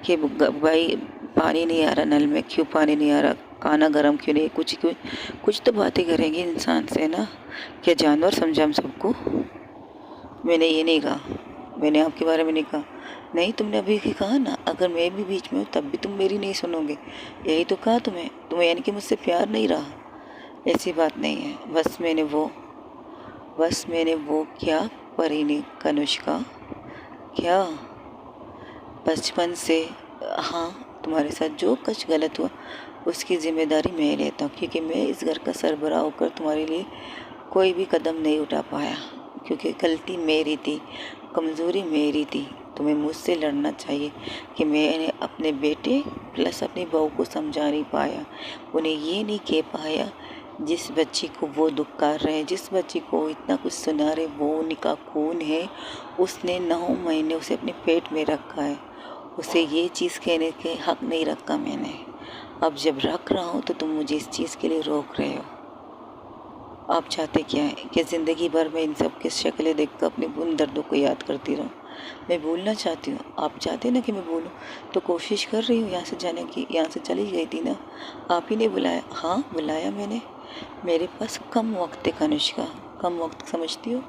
कि भाई पानी नहीं आ रहा नल में, क्यों पानी नहीं आ रहा, खाना गर्म क्यों नहीं, कुछ तो बातें करेंगे इंसान से ना। क्या जानवर समझा हम सबको। मैंने ये नहीं कहा, मैंने आपके बारे में नहीं कहा। नहीं, तुमने अभी ही कहा ना, अगर मैं भी बीच में हूँ तब भी तुम मेरी नहीं सुनोगे। यही तो कहा तुम्हें यानी कि मुझसे प्यार नहीं रहा। ऐसी बात नहीं है। बस मैंने वो क्या परिणी कनिष्का, क्या बचपन से, हाँ तुम्हारे साथ जो कुछ गलत हुआ उसकी ज़िम्मेदारी मैं लेता हूँ, क्योंकि मैं इस घर का सरबराह होकर तुम्हारे लिए कोई भी कदम नहीं उठा पाया, क्योंकि गलती मेरी थी, कमज़ोरी मेरी थी। तुम्हें मुझसे लड़ना चाहिए कि मैंने अपने बेटे प्लस अपनी बहू को समझा नहीं पाया, उन्हें ये नहीं कह पाया जिस बच्ची को वो दुख कर रहे हैं, जिस बच्ची को इतना कुछ सुना रहे, वो उनका खून है, उसने 9 महीने उसे अपने पेट में रखा है, उसे ये चीज़ कहने के हक नहीं रखा मैंने। अब जब रख रहा हूँ तो तुम मुझे इस चीज़ के लिए रोक रहे हो। आप चाहते क्या है कि ज़िंदगी भर मैं इन सब की शक्लें देखकर अपने उन दर्दों को याद करती रहूं? मैं भूलना चाहती हूँ। आप चाहते ना कि मैं भूलूं, तो कोशिश कर रही हूँ यहाँ से जाने की। यहाँ से चली गई थी ना, आप ही ने बुलाया। हाँ, बुलाया मैंने। मेरे पास कम वक्त है कनिष्का, कम वक्त समझती हो?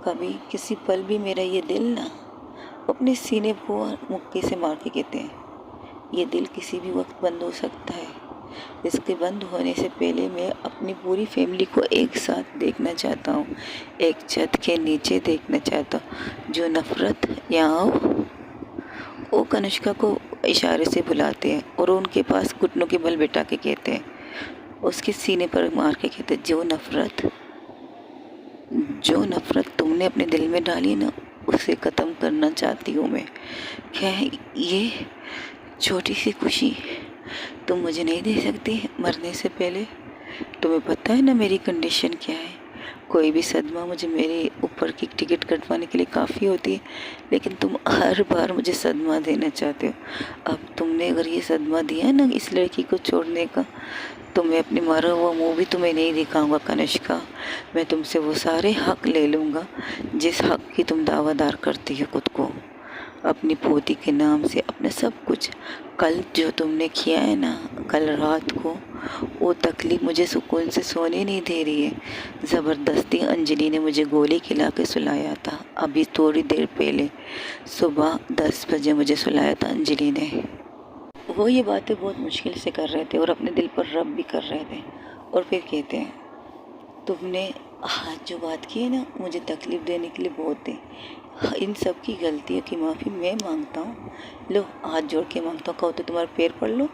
कभी किसी पल भी मेरा ये दिल ना अपने सीने को मुक्के से मार के कहते हैं, ये दिल किसी भी वक्त बंद हो सकता है। इसके बंद होने से पहले मैं अपनी पूरी फैमिली को एक साथ देखना चाहता हूँ, एक छत के नीचे देखना चाहता हूँ। जो नफ़रत यहाँ आओ, वो कनिष्का को इशारे से बुलाते हैं और उनके पास घुटनों के बल बिठा के कहते हैं, उसके सीने पर मार के कहते हैं, जो नफ़रत तुमने अपने दिल में डाली ना, उसे ख़त्म करना चाहती हूँ मैं। क्या है ये छोटी सी खुशी तुम मुझे नहीं दे सकती मरने से पहले? तुम्हें पता है ना मेरी कंडीशन क्या है? कोई भी सदमा मुझे मेरे ऊपर की टिकट कटवाने के लिए काफ़ी होती है, लेकिन तुम हर बार मुझे सदमा देना चाहते हो। अब तुमने अगर ये सदमा दिया ना इस लड़की को छोड़ने का, तो मैं अपने मारा हुआ मुँह भी तुम्हें नहीं दिखाऊंगा कनिष्का। मैं तुमसे वो सारे हक ले लूँगा जिस हक की तुम दावादार करती हो खुद को, अपनी पोती के नाम से, अपने सब कुछ। कल जो तुमने किया है ना, कल रात को, वो तकलीफ मुझे सुकून से सोने नहीं दे रही है। ज़बरदस्ती अंजलि ने मुझे गोली खिला के सुलाया था, अभी थोड़ी देर पहले सुबह 10 बजे मुझे सुलाया था अंजलि ने। वो ये बातें बहुत मुश्किल से कर रहे थे और अपने दिल पर रब भी कर रहे थे, और फिर कहते हैं, तुमने आज जो बात की है ना, मुझे तकलीफ़ देने के लिए बहुत है। इन सब की गलतियों की माफ़ी मैं मांगता हूँ। लो, हाथ जोड़ के मांगता हूँ, कहो तो तुम्हारे पैर पड़ लो।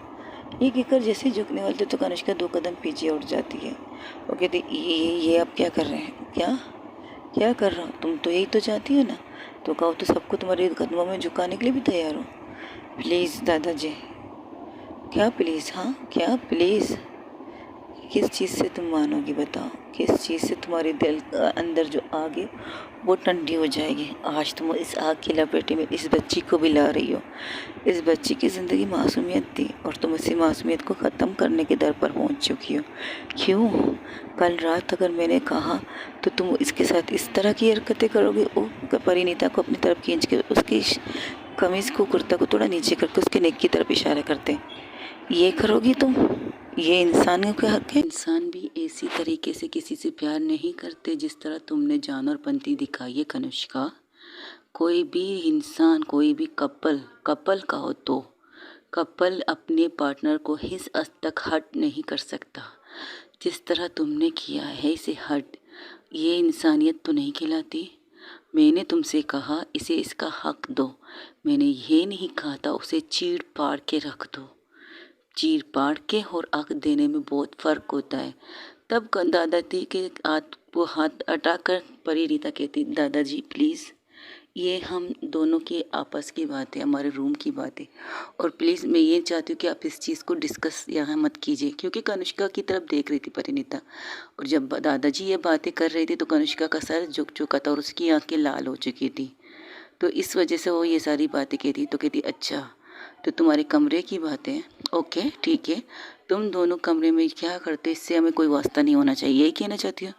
ये कहकर जैसे झुकने वाले थे तो कनिष्का 2 कदम पीछे उठ जाती है। वो कहती, ये आप क्या कर रहे हैं? क्या क्या कर रहा हूँ? तुम तो यही तो चाहती हो ना, तो कहो तो सबको तुम्हारे कदमों में झुकाने के लिए भी तैयार हो। प्लीज़ दादाजी। क्या प्लीज़? हाँ, क्या प्लीज़? किस चीज़ से तुम मानोगी बताओ? किस चीज़ से तुम्हारे दिल अंदर जो आग है वो ठंडी हो जाएगी? आज तुम इस आग की लपेटे में इस बच्ची को भी ला रही हो। इस बच्ची की ज़िंदगी मासूमियत थी और तुम इसी मासूमियत को ख़त्म करने के दर पर पहुंच चुकी हो। क्यों? कल रात अगर मैंने कहा तो तुम इसके साथ इस तरह की हरकतें करोगे? ओ परिणीता को अपनी तरफ खींच के उसकी कमीज़ को, कुर्ता को थोड़ा नीचे करके उसके नेक की तरफ इशारा करते, ये करोगी तुम? ये इंसानियों का हक है? इंसान भी ऐसी तरीके से किसी से प्यार नहीं करते जिस तरह तुमने जानवरपंती दिखाई है कनिष्का। कोई भी इंसान, कोई भी कपल का हो तो कपल अपने पार्टनर को इस हद तक हर्ट नहीं कर सकता जिस तरह तुमने किया है। इसे हर्ट, ये इंसानियत तो नहीं खिलाती। मैंने तुमसे कहा इसे इसका हक दो, मैंने ये नहीं कहा था उसे चीड़ पाड़ के रख दो। चीर पाड़ के और हक देने में बहुत फ़र्क होता है। तब दादाजी के हाथ वो हाथ हटाकर परिणीता कहती, दादाजी प्लीज़, ये हम दोनों की आपस की बात है, हमारे रूम की बात है, और प्लीज़ मैं ये चाहती हूँ कि आप इस चीज़ को डिस्कस यहाँ मत कीजिए। क्योंकि कनिष्का की तरफ देख रही थी परिणीता, और जब दादाजी ये बातें कर रही थी तो कनिष्का का सर झुक चुका था और उसकी आंखें लाल हो चुकी थी। तो इस वजह से वो ये सारी बातें कहती। तो कहती, अच्छा तो तुम्हारे कमरे की बात है, ओके ठीक है, तुम दोनों कमरे में क्या करते, इससे हमें कोई वास्ता नहीं होना चाहिए, यही कहना चाहती हो?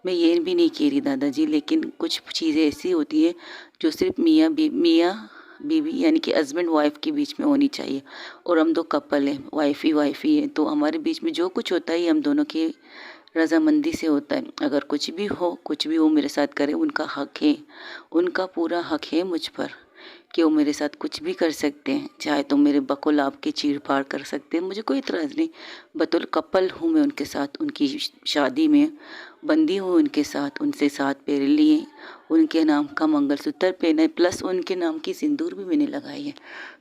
मैं ये भी नहीं कह रही दादाजी, लेकिन कुछ चीज़ें ऐसी होती है जो सिर्फ मियाँ बीवी यानी कि हस्बैंड वाइफ के बीच में होनी चाहिए, और हम दो कपल हैं, वाइफ ही है, तो हमारे बीच में जो कुछ होता है हम दोनों की रजामंदी से होता है। अगर कुछ भी हो मेरे साथ करे, उनका हक है, उनका पूरा हक है मुझ पर कि वो मेरे साथ कुछ भी कर सकते हैं। चाहे तो मेरे बकुल आपके चीड़ फाड़ कर सकते हैं, मुझे कोई इतराज़ नहीं। बतौर कपल हूँ मैं उनके साथ, उनकी शादी में बंदी हूँ उनके साथ, उनसे 7 फेरे लिए, उनके नाम का मंगलसूत्र पहना है, प्लस उनके नाम की सिंदूर भी मैंने लगाई है।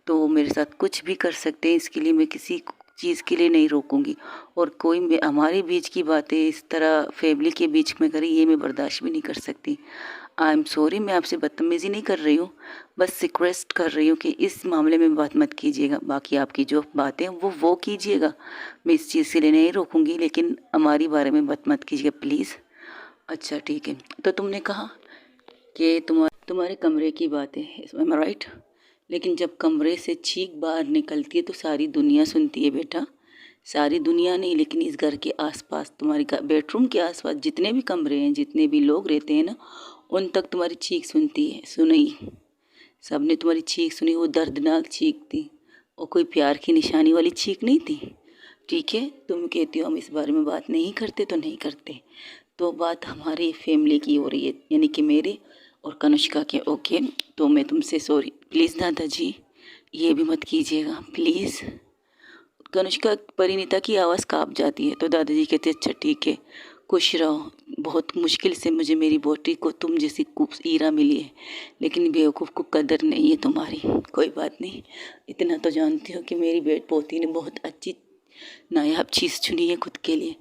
तो वो मेरे साथ कुछ भी कर सकते हैं, इसके लिए मैं किसी चीज़ के लिए नहीं रोकूंगी। और कोई हमारे बीच की बातें इस तरह फैमिली के बीच में करी, ये मैं बर्दाश्त भी नहीं कर सकती। आई एम सॉरी, मैं आपसे बदतमीज़ी नहीं कर रही हूँ, बस रिक्वेस्ट कर रही हूँ कि इस मामले में बात मत कीजिएगा। बाकी आपकी जो बातें हैं वो कीजिएगा, मैं इस चीज़ के लिए नहीं रोकूंगी, लेकिन हमारी बारे में बात मत कीजिएगा प्लीज़। अच्छा ठीक है, तो तुमने कहा कि तुम्हारे कमरे की बात है, इसमें राइट। लेकिन जब कमरे से चीख बाहर निकलती है तो सारी दुनिया सुनती है बेटा। सारी दुनिया नहीं, लेकिन इस घर के आसपास, तुम्हारे बेडरूम के आसपास जितने भी कमरे हैं, जितने भी लोग रहते हैं ना, उन तक तुम्हारी चीख सुनती है, सुनी। सबने तुम्हारी चीख सुनी, वो दर्दनाक चीख थी, और कोई प्यार की निशानी वाली चीख नहीं थी। ठीक है, तुम कहती हो हम इस बारे में बात नहीं करते तो नहीं करते, तो बात हमारी फैमिली की हो रही है, यानी कि मेरे और कनिष्का के। ओके, तो मैं तुमसे सॉरी, प्लीज़ दादाजी ये भी मत कीजिएगा प्लीज़। कनिष्का परिणीता की आवाज़ काँप जाती है, तो दादाजी कहते अच्छा ठीक है, खुश रहो। बहुत मुश्किल से मुझे मेरी बेटी को तुम जैसी हीरा मिली है, लेकिन बेवकूफ़ को कदर नहीं है तुम्हारी। कोई बात नहीं, इतना तो जानती हो कि मेरी पोती ने बहुत अच्छी नायाब चीज़ चुनी है खुद के लिए।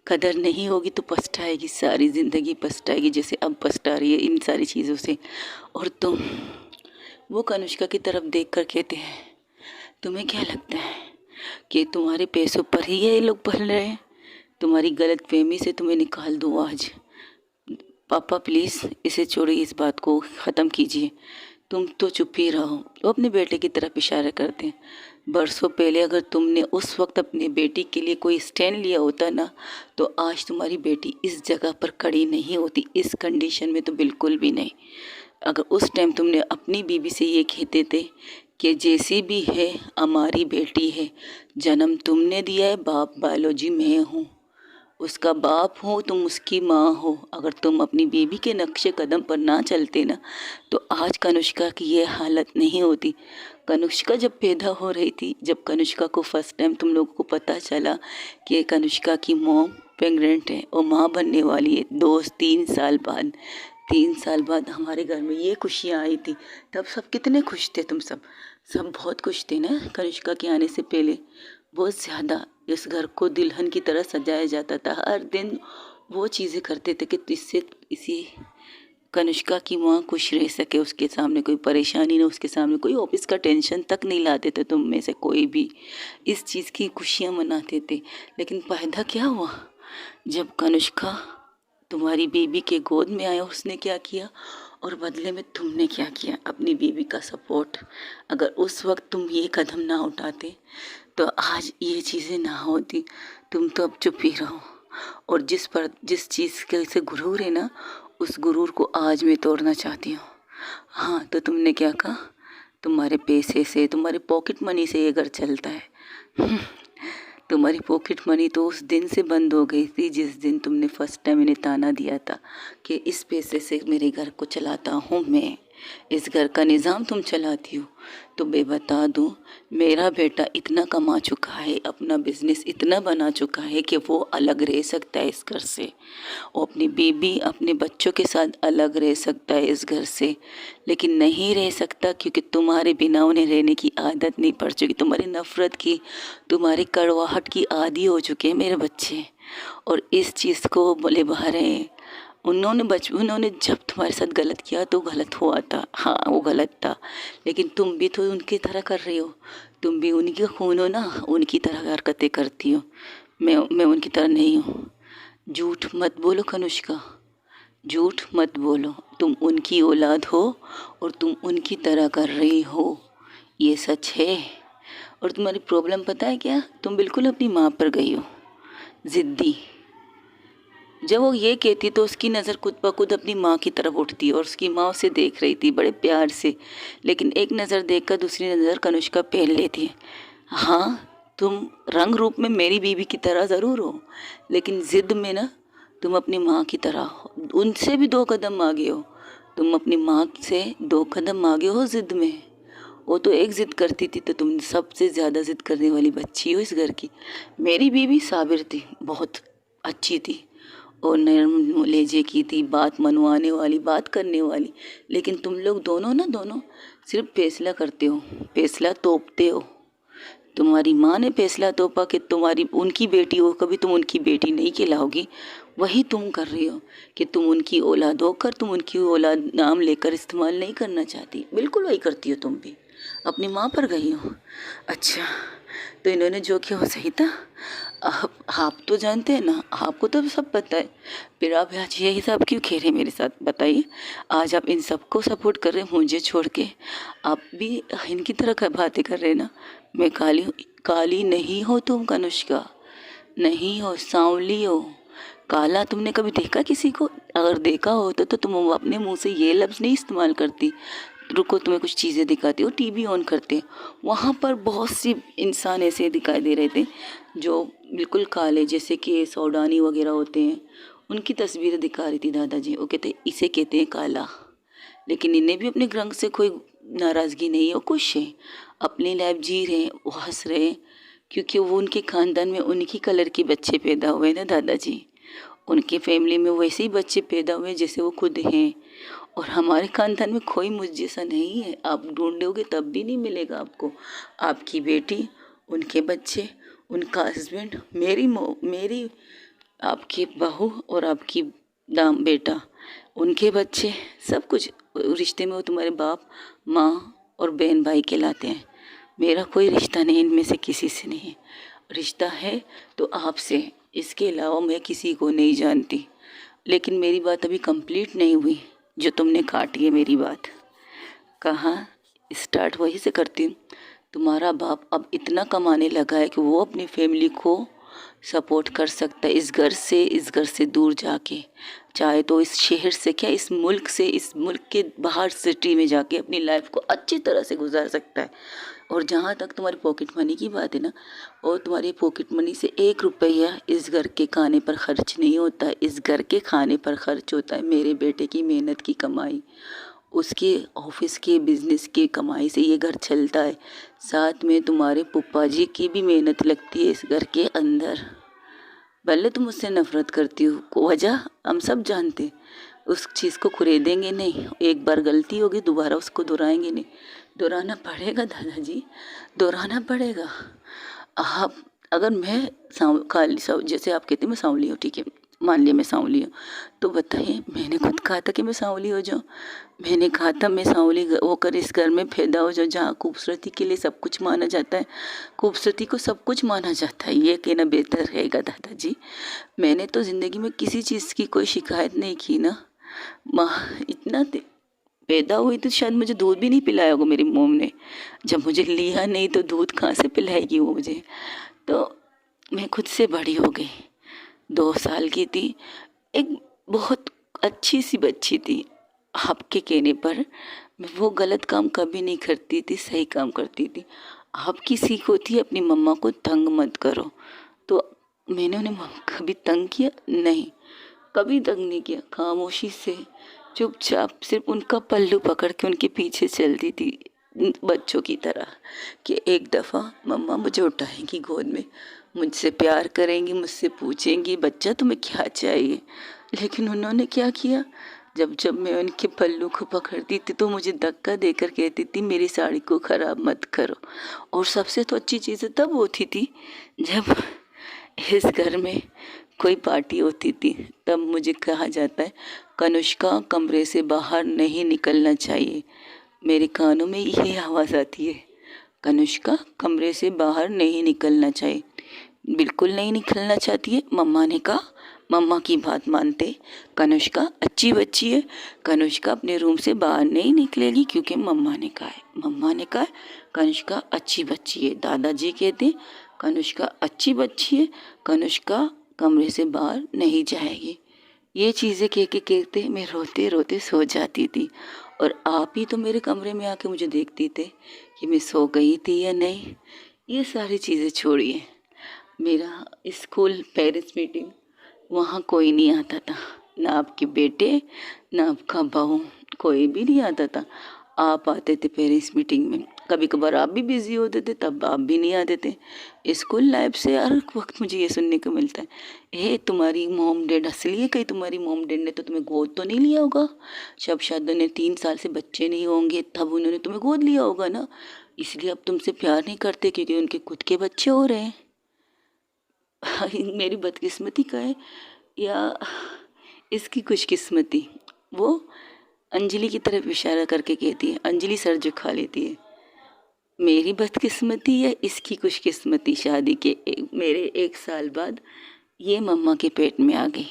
कदर नहीं होगी तो पछताएगी, सारी ज़िंदगी पछताएगी, जैसे अब पछता रही है इन सारी चीज़ों से। और तुम, वो कनिष्का की तरफ देख कर कहते हैं तुम्हें क्या लगता है कि तुम्हारे पैसों पर ही ये लोग पल रहे हैं? तुम्हारी गलत फहमी से तुम्हें निकाल दूँ आज। पापा प्लीज़ इसे छोड़िए, इस बात को ख़त्म कीजिए, तुम तो चुप ही रहो। वो अपने बेटे की तरफ इशारा करते हैं। बरसों पहले अगर तुमने उस वक्त अपनी बेटी के लिए कोई स्टैंड लिया होता ना, तो आज तुम्हारी बेटी इस जगह पर खड़ी नहीं होती, इस कंडीशन में तो बिल्कुल भी नहीं। अगर उस टाइम तुमने अपनी बीवी से ये कहते थे कि जैसी भी है हमारी बेटी है, जन्म तुमने दिया है, बाप बायोलॉजी मैं हूँ, उसका बाप हो, तुम उसकी माँ हो। अगर तुम अपनी बीवी के नक्शे कदम पर ना चलते ना, तो आज कनिष्का की ये हालत नहीं होती। कनिष्का जब पैदा हो रही थी, जब कनिष्का को फर्स्ट टाइम तुम लोगों को पता चला कि कनिष्का की मॉम प्रेग्नेंट है और माँ बनने वाली है, 2-3 साल बाद, 3 साल बाद हमारे घर में ये खुशियाँ आई थी, तब सब कितने खुश थे। तुम सब बहुत खुश थे ना कनिष्का के आने से पहले, बहुत ज़्यादा। इस घर को दुल्हन की तरह सजाया जाता था, हर दिन वो चीज़ें करते थे कि इससे इसी कनिष्का की माँ खुश रह सके, उसके सामने कोई परेशानी ना, उसके सामने कोई ऑफिस का टेंशन तक नहीं लाते थे। तुम में से कोई भी इस चीज़ की खुशियाँ मनाते थे। लेकिन पैदा क्या हुआ, जब कनिष्का तुम्हारी बीबी के गोद में आया, उसने क्या किया और बदले में तुमने क्या किया, अपनी बीबी का सपोर्ट। अगर उस वक्त तुम ये कदम ना उठाते तो आज ये चीज़ें ना होती। तुम तो अब चुप ही रहो, और जिस चीज़ के से गुरूर है ना, उस गुरूर को आज मैं तोड़ना चाहती हूँ। हाँ, तो तुमने क्या कहा, तुम्हारे पैसे से, तुम्हारे पॉकेट मनी से ये घर चलता है। तुम्हारी पॉकेट मनी तो उस दिन से बंद हो गई थी जिस दिन तुमने फर्स्ट टाइम इन्हें ताना दिया था कि इस पैसे से मेरे घर को चलाता हूँ मैं, इस घर का निज़ाम तुम चलाती हो। तो मैं बता दूँ, मेरा बेटा इतना कमा चुका है, अपना बिजनेस इतना बना चुका है कि वो अलग रह सकता है इस घर से, वो अपनी बीबी अपने बच्चों के साथ अलग रह सकता है इस घर से, लेकिन नहीं रह सकता क्योंकि तुम्हारे बिना उन्हें रहने की आदत नहीं पड़ चुकी। तुम्हारी नफ़रत की, तुम्हारी कड़वाहट की आदी हो चुके हैं मेरे बच्चे, और इस चीज़ को बोले बाहर हैं। उन्होंने जब तुम्हारे साथ गलत किया तो गलत हुआ था, हाँ वो गलत था, लेकिन तुम भी तो उनकी तरह कर रही हो, तुम भी उनकी खून हो ना, उनकी तरह हरकतें करती हो। मैं उनकी तरह नहीं हूँ। झूठ मत बोलो कनिष्का, झूठ मत बोलो, तुम उनकी औलाद हो और तुम उनकी तरह कर रही हो, ये सच है। और तुम्हारी प्रॉब्लम पता है क्या, तुम बिल्कुल अपनी माँ पर गई हो, ज़िद्दी। जब वो ये कहती तो उसकी नज़र खुद ब खुद अपनी माँ की तरफ उठती और उसकी माँ उसे देख रही थी बड़े प्यार से, लेकिन एक नज़र देखकर दूसरी नज़र कनिष्का पहन लेती है। हाँ, तुम रंग रूप में मेरी बीवी की तरह ज़रूर हो, लेकिन ज़िद में ना तुम अपनी माँ की तरह हो, उनसे भी 2 कदम आगे हो। तुम अपनी माँ से 2 कदम आगे हो ज़िद में। वो तो एक ज़िद करती थी, तो तुम सबसे ज़्यादा ज़िद करने वाली बच्ची हो इस घर की। मेरी बीवी साबिर थी, बहुत अच्छी थी और नरम लहजे की थी, बात मनवाने वाली, बात करने वाली। लेकिन तुम लोग दोनों सिर्फ फैसला करते हो, फैसला तोपते हो। तुम्हारी माँ ने फैसला तोपा कि तुम्हारी उनकी बेटी हो, कभी तुम उनकी बेटी नहीं कहलाओगी। वही तुम कर रही हो कि तुम उनकी औलाद होकर तुम उनकी औलाद नाम लेकर इस्तेमाल नहीं करना चाहती। बिल्कुल वही करती हो तुम भी, अपनी माँ पर गई हो। अच्छा, तो इन्होंने जो किया वो सही था। आप तो जानते हैं ना, आपको तो सब पता है, फिर आप आज ये हिसाब क्यों खेल मेरे साथ, बताइए। आज आप इन सबको सपोर्ट कर रहे हैं मुझे छोड़ के, आप भी इनकी तरह का बातें कर रहे हैं ना। मैं काली हूँ, काली नहीं हो तुम कनुष्का, नहीं हो, सांवली हो। काला तुमने कभी देखा किसी को? अगर देखा होता तो तुम अपने मुंह से ये लफ्ज़ नहीं इस्तेमाल करती। रुको, तुम्हें कुछ चीज़ें दिखाती हो, टीवी ऑन करते, वहाँ पर बहुत सी इंसान ऐसे दिखाई दे रहे थे जो बिल्कुल काले, जैसे कि सौडानी वगैरह होते हैं, उनकी तस्वीरें दिखा रही थी दादाजी। वो कहते इसे कहते हैं काला। लेकिन इन्हें भी अपने रंग से कोई नाराज़गी नहीं है, वो खुश है, अपनी लाइफ जी रहे हैं, वो हंस रहे हैं, क्योंकि वो उनके ख़ानदान में उनकी कलर के बच्चे पैदा हुए ना दादाजी। उनके फैमिली में वैसे ही बच्चे पैदा हुए जैसे वो खुद हैं। और हमारे खानदान में कोई मुझ जैसा नहीं है, आप ढूंढोगे तब भी नहीं मिलेगा आपको। आपकी बेटी, उनके बच्चे, उनका हस्बैंड, मेरी आपकी बहू और आपकी दाम बेटा, उनके बच्चे, सब कुछ रिश्ते में वो तुम्हारे बाप माँ और बहन भाई कहलाते हैं। मेरा कोई रिश्ता नहीं इनमें से किसी से नहीं है। रिश्ता है तो आपसे, इसके अलावा मैं किसी को नहीं जानती। लेकिन मेरी बात अभी कंप्लीट नहीं हुई, जो तुमने काटी है मेरी बात। कहाँ स्टार्ट वहीं से करती हूँ। तुम्हारा बाप अब इतना कमाने लगा है कि वो अपनी फैमिली को सपोर्ट कर सकता है, इस घर से दूर जाके, चाहे तो इस शहर से क्या, इस मुल्क से, इस मुल्क के बाहर सिटी में जाके अपनी लाइफ को अच्छी तरह से गुजार सकता है। और जहाँ तक तुम्हारी पॉकेट मनी की बात है ना, और तुम्हारी पॉकेट मनी से 1 रुपया इस घर के खाने पर खर्च नहीं होता है, इस घर के खाने पर खर्च होता है मेरे बेटे की मेहनत की कमाई, उसके ऑफिस के बिजनेस की कमाई से ये घर चलता है। साथ में तुम्हारे पुप्पा जी की भी मेहनत लगती है इस घर के अंदर। भले तुम मुझसे नफरत करती हो, वजह हम सब जानते हैं। उस चीज़ को कुरेदेंगे नहीं, एक बार गलती होगी दोबारा उसको दोहराएंगे नहीं। दोहराना पड़ेगा दादाजी, दोहराना पड़ेगा। आप, अगर मैं खाली जैसे आप कहते हैं मैं सांवली हूँ, ठीक है, मान लिया मैं सांवली हूँ, तो बताइए, मैंने खुद कहा था कि मैं सांवली हो जाऊँ? मैंने कहा था मैं सांवली होकर इस घर में पैदा हो जाऊँ जहाँ खूबसूरती के लिए सब कुछ माना जाता है, खूबसूरती को सब कुछ माना जाता है, ये कहना बेहतर रहेगा दादाजी। मैंने तो ज़िंदगी में किसी चीज़ की कोई शिकायत नहीं की ना। माँ इतना पैदा हुई तो शायद मुझे दूध भी नहीं पिलाया होगा मेरी मोम ने। जब मुझे लिया नहीं तो दूध कहाँ से पिलाएगी वो मुझे। तो मैं खुद से बड़ी हो गई, 2 साल की थी, एक बहुत अच्छी सी बच्ची थी। आपके कहने पर मैं वो गलत काम कभी नहीं करती थी, सही काम करती थी। आपकी सीख होती है अपनी मम्मा को तंग मत करो। तो मैंने उन्हें कभी तंग किया नहीं, कभी तंग नहीं किया, खामोशी से चुपचाप सिर्फ उनका पल्लू पकड़ के उनके पीछे चलती थी बच्चों की तरह, कि एक दफ़ा मम्मा मुझे उठाएंगी गोद में, मुझसे प्यार करेंगी, मुझसे पूछेंगी बच्चा तुम्हें क्या चाहिए। लेकिन उन्होंने क्या किया, जब जब मैं उनके पल्लू को पकड़ती थी तो मुझे धक्का देकर कहती थी मेरी साड़ी को ख़राब मत करो। और सबसे तो अच्छी चीज़ें तब होती थी जब इस घर में कोई पार्टी होती थी, तब मुझे कहा जाता है कनुष्का कमरे से बाहर नहीं निकलना चाहिए। मेरे कानों में यही आवाज़ आती है, कनुष्का कमरे से बाहर नहीं निकलना चाहिए। बिल्कुल नहीं निकलना चाहती है, मम्मा ने कहा, मम्मा की बात मानते। कनुष्का अच्छी बच्ची है, कनुष्का अपने रूम से बाहर नहीं निकलेगी क्योंकि मम्मा ने कहा है, मम्मा ने कहा है कनुष्का अच्छी बच्ची है। दादाजी कहते हैं कनुष्का अच्छी बच्ची है, कनुष्का कमरे से बाहर नहीं जाएगी। ये चीज़ें कह के कहते मैं रोते रोते सो जाती थी। और आप ही तो मेरे कमरे में आके मुझे देखते थे कि मैं सो गई थी या नहीं। ये सारी चीज़ें छोड़िए। मेरा स्कूल पेरेंट्स मीटिंग, वहाँ कोई नहीं आता था, ना आपके बेटे ना आपका बहू, कोई भी नहीं आता था। आप आते थे पेरेंट्स मीटिंग में, कभी कभार आप भी बिज़ी होते थे तब आप भी नहीं आते थे। स्कूल लाइफ से हर वक्त मुझे ये सुनने को मिलता है तुम्हारी मॉम डैड असली है, कहीं तुम्हारी मॉम डैड ने तो तुम्हें गोद तो नहीं लिया होगा, जब शायद उन्हें 3 साल से बच्चे नहीं होंगे तब उन्होंने तुम्हें गोद लिया होगा ना। इसलिए अब तुमसे प्यार नहीं करते क्योंकि उनके खुद के बच्चे हो रहे हैं। मेरी बदकिस्मती का है या इसकी खुशकिस्मती? वो अंजलि की तरफ इशारा करके कहती है। अंजलि सर झुका लेती है। मेरी बदकिस्मती या इसकी खुशकिस्मती? शादी के मेरे 1 साल बाद ये मम्मा के पेट में आ गई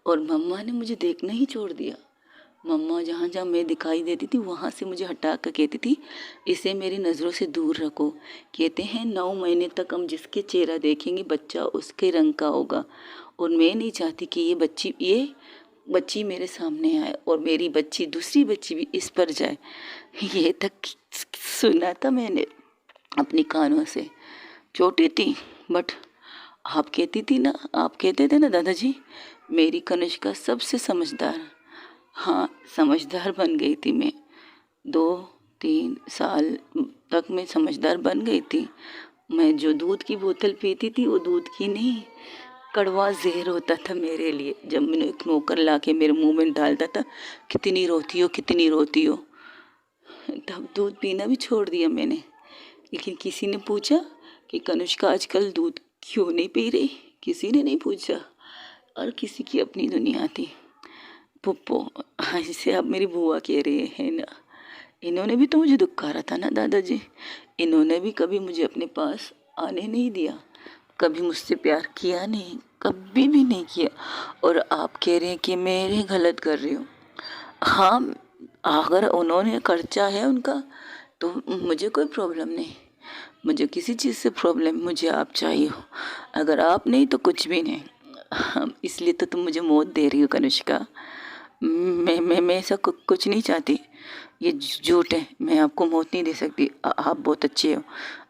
और मम्मा ने मुझे देखना ही छोड़ दिया। मम्मा जहाँ जहाँ मैं दिखाई देती थी वहाँ से मुझे हटा कर कहती थी, इसे मेरी नज़रों से दूर रखो। कहते हैं 9 महीने तक हम जिसके चेहरा देखेंगे बच्चा उसके रंग का होगा, और मैं नहीं चाहती कि ये बच्ची मेरे सामने आए और मेरी बच्ची दूसरी बच्ची भी इस पर जाए। ये तक सुना था मैंने अपनी कानों से। छोटी थी बट आप कहते थे ना दादाजी, मेरी कनिष्का सबसे समझदार। हाँ, समझदार बन गई थी मैं। 2-3 साल तक मैं समझदार बन गई थी। मैं जो दूध की बोतल पीती थी वो दूध की नहीं, कड़वा जहर होता था मेरे लिए। जब मैंने एक नौकर ला के मेरे मुंह में डालता था, कितनी रोती हो कितनी रोती हो, तब दूध पीना भी छोड़ दिया मैंने। लेकिन किसी ने पूछा कि कनिष्का आजकल दूध क्यों नहीं पी रही? किसी ने नहीं पूछा, और किसी की अपनी दुनिया थी। पुप्पो, ऐसे आप मेरी बुआ कह रहे हैं ना, इन्होंने भी तो मुझे दुत्कारा था ना दादाजी। इन्होंने भी कभी मुझे अपने पास आने नहीं दिया, कभी मुझसे प्यार किया नहीं, कभी भी नहीं किया। और आप कह रहे हैं कि मेरे गलत कर रही हूँ। हाँ, अगर उन्होंने खर्चा है उनका तो मुझे कोई प्रॉब्लम नहीं। मुझे किसी चीज़ से प्रॉब्लम, मुझे आप चाहिए हो। अगर आप नहीं तो कुछ भी नहीं। इसलिए तो तुम मुझे मौत दे रही हो कनिष्का। मैं ऐसा कुछ नहीं चाहती। ये झूठ है, मैं आपको मौत नहीं दे सकती। आप बहुत अच्छे हो।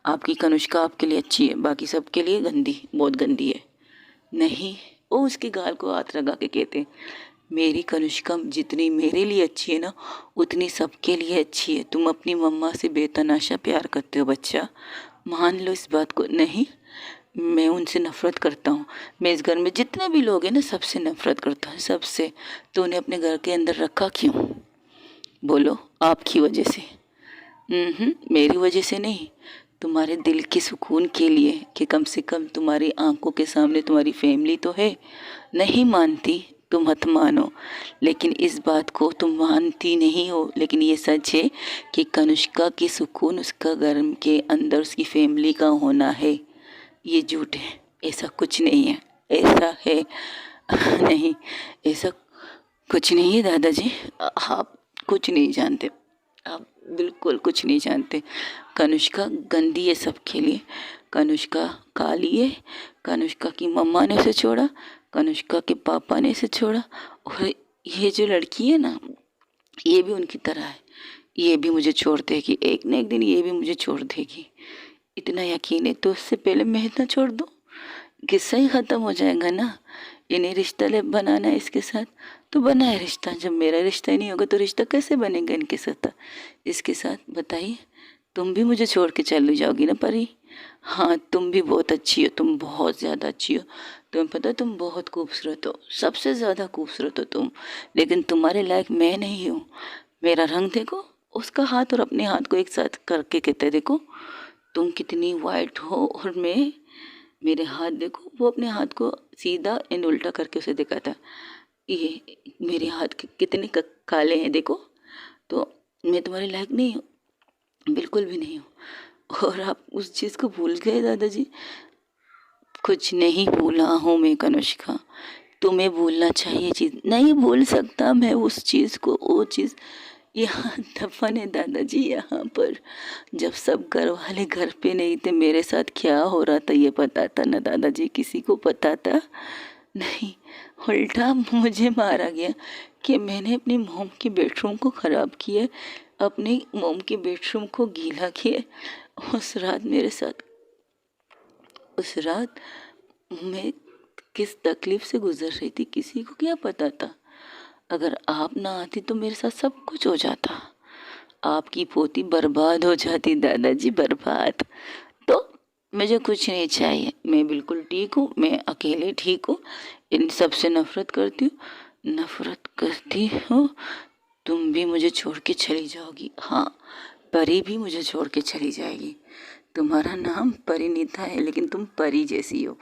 आपकी कनिष्का आपके लिए अच्छी है, बाकी सबके लिए गंदी, बहुत गंदी है। नहीं, वो उसके गाल को हाथ लगा के कहते, मेरी कनिष्का जितनी मेरे लिए अच्छी है ना उतनी सबके लिए अच्छी है। तुम अपनी मम्मा से बेतनाशा प्यार करते हो बच्चा, मान लो इस बात को। नहीं, मैं उनसे नफ़रत करता हूँ। मैं इस घर में जितने भी लोग हैं ना सबसे नफ़रत करता हूँ, सबसे। तो उन्हें अपने घर के अंदर रखा क्यों? बोलो, आपकी वजह से। मेरी वजह से नहीं, तुम्हारे दिल के सुकून के लिए कि कम से कम तुम्हारी आंखों के सामने तुम्हारी फैमिली तो है। नहीं मानती तो मत मानो, लेकिन इस बात को तुम मानती नहीं हो। लेकिन ये सच है कि कनिष्का की सुकून उसका घर के अंदर उसकी फैमिली का होना है। ये झूठ है, ऐसा कुछ नहीं है। ऐसा है नहीं, ऐसा कुछ नहीं है दादाजी। आप कुछ नहीं जानते, आप बिल्कुल कुछ नहीं जानते। कनिष्का गंदी है सबके लिए। कनिष्का काली है। कनिष्का की मम्मा ने उसे छोड़ा, कनिष्का के पापा ने इसे छोड़ा, और ये जो लड़की है ना ये भी उनकी तरह है। ये भी मुझे छोड़ देगी, एक न एक दिन ये भी मुझे छोड़ देगी। इतना यकीन है तो उससे पहले मैं इतना छोड़ दूँ? किस्सा ही ख़त्म हो जाएगा ना। इन्हें रिश्ता बनाना है इसके साथ तो बनाए रिश्ता। जब मेरा रिश्ता ही नहीं होगा तो रिश्ता कैसे बनेगा इनके साथ, इसके साथ? बताइए। तुम भी मुझे छोड़ के चली जाओगी ना परी? हाँ, तुम भी बहुत अच्छी हो, तुम बहुत ज़्यादा अच्छी हो। तुम्हें पता है तुम बहुत खूबसूरत हो, सबसे ज़्यादा खूबसूरत हो तुम। लेकिन तुम्हारे लायक मैं नहीं हूँ। मेरा रंग देखो, उसका हाथ और अपने हाथ को एक साथ करके कहते देखो तुम कितनी वाइट हो, और मैं, मेरे हाथ देखो। वो अपने हाथ को सीधा एंड उल्टा करके उसे दिखाता, ये मेरे हाथ कितने काले हैं देखो। तो मैं तुम्हारे लायक नहीं हूँ, बिल्कुल भी नहीं हूँ। और आप उस चीज़ को भूल गए दादाजी। कुछ नहीं भूला हूँ मैं कनिष्का, तुम्हें भूलना चाहिए चीज़। नहीं भूल सकता मैं उस चीज़ को। वो चीज़ यहाँ दफन है दादाजी, यहाँ पर। जब सब घर वाले घर पे नहीं थे, मेरे साथ क्या हो रहा था ये पता था ना दादाजी? किसी को पता था? नहीं, उल्टा मुझे मारा गया कि मैंने अपनी मोम के बेडरूम को ख़राब किया, अपनी मोम के बेडरूम को गीला किया। उस रात मेरे साथ, उस रात मैं किस तकलीफ़ से गुज़र रही थी किसी को क्या पता था। अगर आप ना आती तो मेरे साथ सब कुछ हो जाता। आपकी पोती बर्बाद हो जाती दादाजी, बर्बाद। तो मुझे कुछ नहीं चाहिए, मैं बिल्कुल ठीक हूँ, मैं अकेले ठीक हूँ। इन सब से नफ़रत करती हूँ, नफ़रत करती हूँ। तुम भी मुझे छोड़ के चली जाओगी? हाँ, परी भी मुझे छोड़ के चली जाएगी। तुम्हारा नाम परिणीता है, लेकिन तुम परी जैसी हो,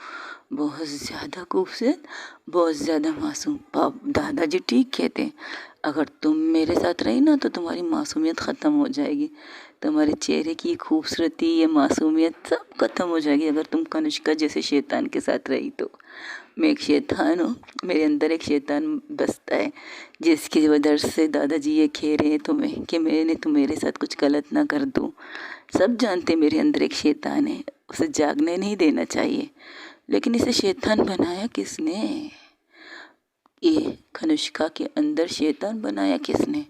बहुत ज़्यादा खूबसूरत, बहुत ज़्यादा मासूम। पाप दादाजी ठीक कहते हैं, अगर तुम मेरे साथ रही ना तो तुम्हारी मासूमियत ख़त्म हो जाएगी, तुम्हारे चेहरे की खूबसूरती, ये मासूमियत सब ख़त्म हो जाएगी अगर तुम कनिष्का जैसे शैतान के साथ रही तो। मैं एक शैतान हूँ, मेरे अंदर एक शैतान बसता है, जिसकी वजह से दादाजी ये कह रहे हैं तुम्हें कि मैंने तुम्हारे साथ कुछ गलत ना कर दूँ। सब जानते मेरे अंदर एक शैतान है, उसे जागने नहीं देना चाहिए, लेकिन इसे शैतान बनाया किसने? ये कनिष्का के अंदर शैतान बनाया किसने?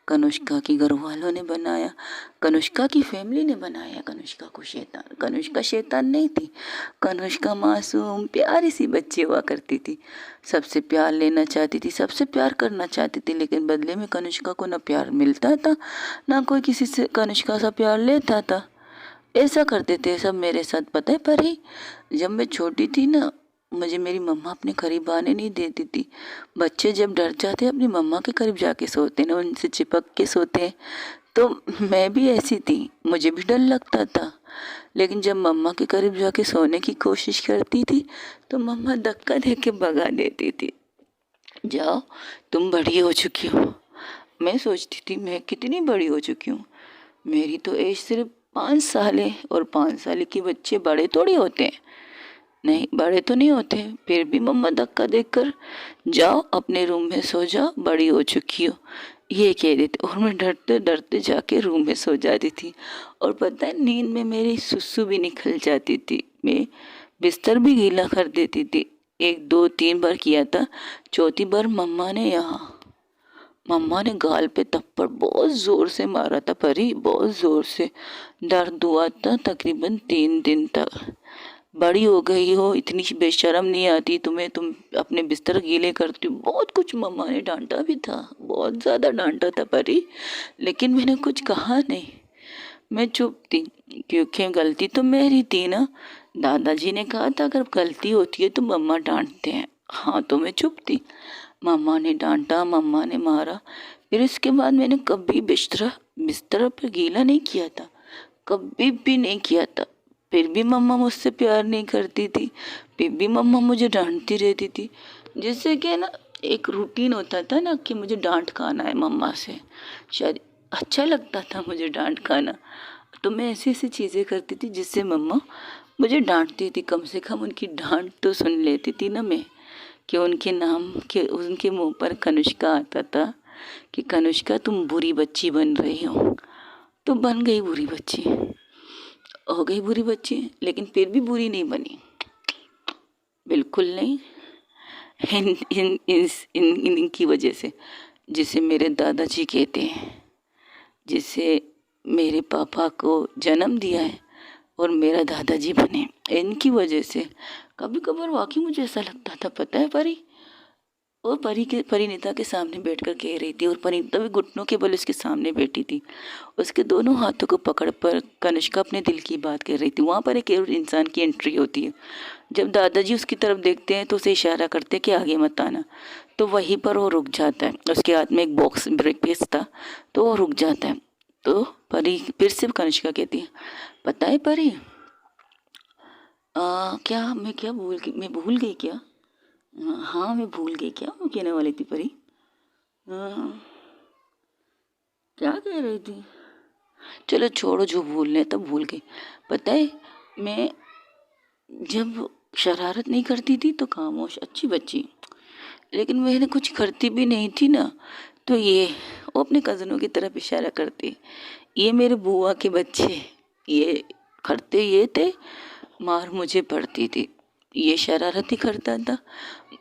कनिष्का के घर वालों ने बनाया, कनिष्का की फैमिली ने बनाया कनिष्का को शैतान। कनिष्का शैतान नहीं थी, कनिष्का मासूम प्यारी सी बच्ची हुआ करती थी, सबसे प्यार लेना चाहती थी, सबसे प्यार करना चाहती थी, लेकिन बदले में कनिष्का को ना प्यार मिलता था, ना कोई किसी से कनिष्का सा प्यार लेता था। ऐसा करते थे सब मेरे साथ, पता है परी? जब मैं छोटी थी ना, मुझे मेरी मम्मा अपने करीब आने नहीं देती थी। बच्चे जब डर जाते अपनी मम्मा के करीब जाके सोते ना, उनसे चिपक के सोते हैं, तो मैं भी ऐसी थी, मुझे भी डर लगता था। लेकिन जब मम्मा के करीब जाके सोने की कोशिश करती थी तो मम्मा धक्का दे के भगा देती थी, जाओ तुम बड़ी हो चुकी हो। मैं सोचती थी मैं कितनी बड़ी हो चुकी हूँ, मेरी तो एज सिर्फ 5 साल है, और 5 साल के बच्चे बड़े थोड़ी होते हैं। नहीं, बड़े तो नहीं होते, फिर भी मम्मा धक्का देकर जाओ अपने रूम में सो जाओ, बड़ी हो चुकी हो, ये कह देते, और मैं डरते डरते जाके रूम में सो जाती थी। और पता है नींद में मेरी सुसु भी निकल जाती थी, मैं बिस्तर भी गीला कर देती थी। 1 2 3 बार किया था, चौथी बार मम्मा ने गाल पे थप्पड़ बहुत ज़ोर से मारा था परी, बहुत ज़ोर से। दर्द हुआ था तकरीबन 3 दिन तक। बड़ी हो गई हो, इतनी बेशर्म नहीं आती तुम्हें, तुम अपने बिस्तर गीले करती हो, बहुत कुछ मम्मा ने डांटा भी था, बहुत ज़्यादा डांटा था परी, लेकिन मैंने कुछ कहा नहीं, मैं चुप थी, क्योंकि गलती तो मेरी थी ना। दादाजी ने कहा था अगर गलती होती है तो मम्मा डांटते हैं, हाँ तो मैं चुप थी। मम्मा ने डांटा, मम्मा ने मारा, फिर इसके बाद मैंने कभी बिस्तर पर गीला नहीं किया था, कभी भी नहीं किया था। फिर भी मम्मा मुझसे प्यार नहीं करती थी, फिर भी मम्मा मुझे डांटती रहती थी, जिससे कि ना एक रूटीन होता था ना कि मुझे डांट खाना है मम्मा से, शायद अच्छा लगता था मुझे डांट खाना। तो मैं ऐसी ऐसी चीज़ें करती थी जिससे मम्मा मुझे डांटती थी, कम से कम उनकी डांट तो सुन लेती थी ना मैं, कि उनके नाम के उनके मुंह पर कनिष्का आता था कि कनिष्का तुम बुरी बच्ची बन रही हो। तो बन गई बुरी बच्ची, हो गई बुरी बच्ची, लेकिन फिर भी बुरी नहीं बनी, बिल्कुल नहीं। इनकी वजह से, जिसे मेरे दादाजी कहते हैं, जिसे मेरे पापा को जन्म दिया है और मेरा दादाजी बने, इनकी वजह से कभी कभार वाकई मुझे ऐसा लगता था, पता है परी, और परिणीता के सामने बैठकर कह रही थी, और परिणीता भी घुटनों के बल उसके सामने बैठी थी, उसके दोनों हाथों को पकड़ पर कनिष्का अपने दिल की बात कर रही थी। वहाँ पर एक और इंसान की एंट्री होती है, जब दादाजी उसकी तरफ देखते हैं तो उसे इशारा करते हैं कि आगे मत आना, तो वहीं पर वो रुक जाता है, उसके हाथ में एक बॉक्स ब्रेकफास्ट था, तो वो रुक जाता है। तो परी फिर से कनिष्का कहती है, पता है परी, मैं भूल गई क्या? हाँ मैं भूल गई, क्या वो कहने वाली थी परी? हाँ, क्या कह रही थी? चलो छोड़ो, जो भूलने तब भूल गई। पता है मैं जब शरारत नहीं करती थी तो खामोश अच्छी बच्ची, लेकिन मैंने कुछ करती भी नहीं थी ना, तो ये वो अपने कज़नों की तरफ इशारा करती, ये मेरे बुआ के बच्चे, ये करते ये थे, मार मुझे पड़ती थी, ये शरारत ही करता था।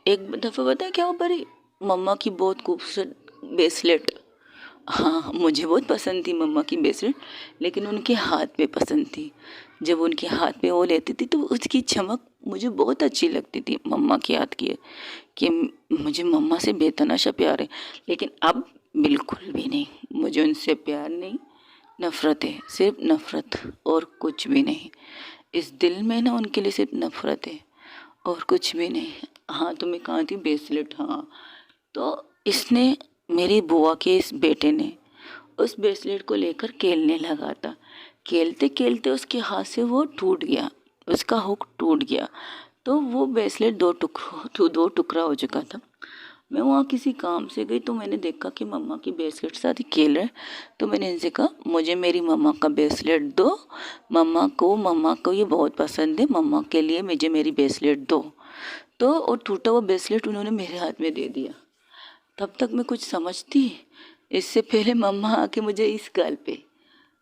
एक दफ़ा पता है क्या हुआ परी, मम्मा की बहुत खूबसूरत ब्रेसलेट, हाँ मुझे बहुत पसंद थी मम्मा की ब्रेसलेट, लेकिन उनके हाथ पे पसंद थी। जब उनके हाथ पे वो लेती थी तो उसकी चमक मुझे बहुत अच्छी लगती थी मम्मा के हाथ की, कि मुझे मम्मा से बेतहाशा प्यार है। लेकिन अब बिल्कुल भी नहीं, मुझे उनसे प्यार नहीं, नफ़रत है, सिर्फ नफ़रत और कुछ भी नहीं। इस दिल में ना उनके लिए सिर्फ नफ़रत है और कुछ भी नहीं। हाँ तो मैं कहाँ थी, ब्रेसलेट, हाँ तो इसने मेरी बुआ के इस बेटे ने उस ब्रेसलेट को लेकर खेलने लगा था। खेलते खेलते उसके हाथ से वो टूट गया, उसका हुक टूट गया। तो वो ब्रेसलेट दो टुकड़ा हो चुका था। मैं वहाँ किसी काम से गई तो मैंने देखा कि मम्मा की ब्रेसलेट साथ ही खेल रहे। तो मैंने इनसे कहा मुझे मेरी मम्मा का ब्रेसलेट दो, मम्मा को ये बहुत पसंद है, मम्मा के लिए मुझे मेरी ब्रेसलेट दो। तो वो टूटा हुआ ब्रेसलेट उन्होंने मेरे हाथ में दे दिया। तब तक मैं कुछ समझती, इससे पहले मम्मा आके मुझे इस गाल पे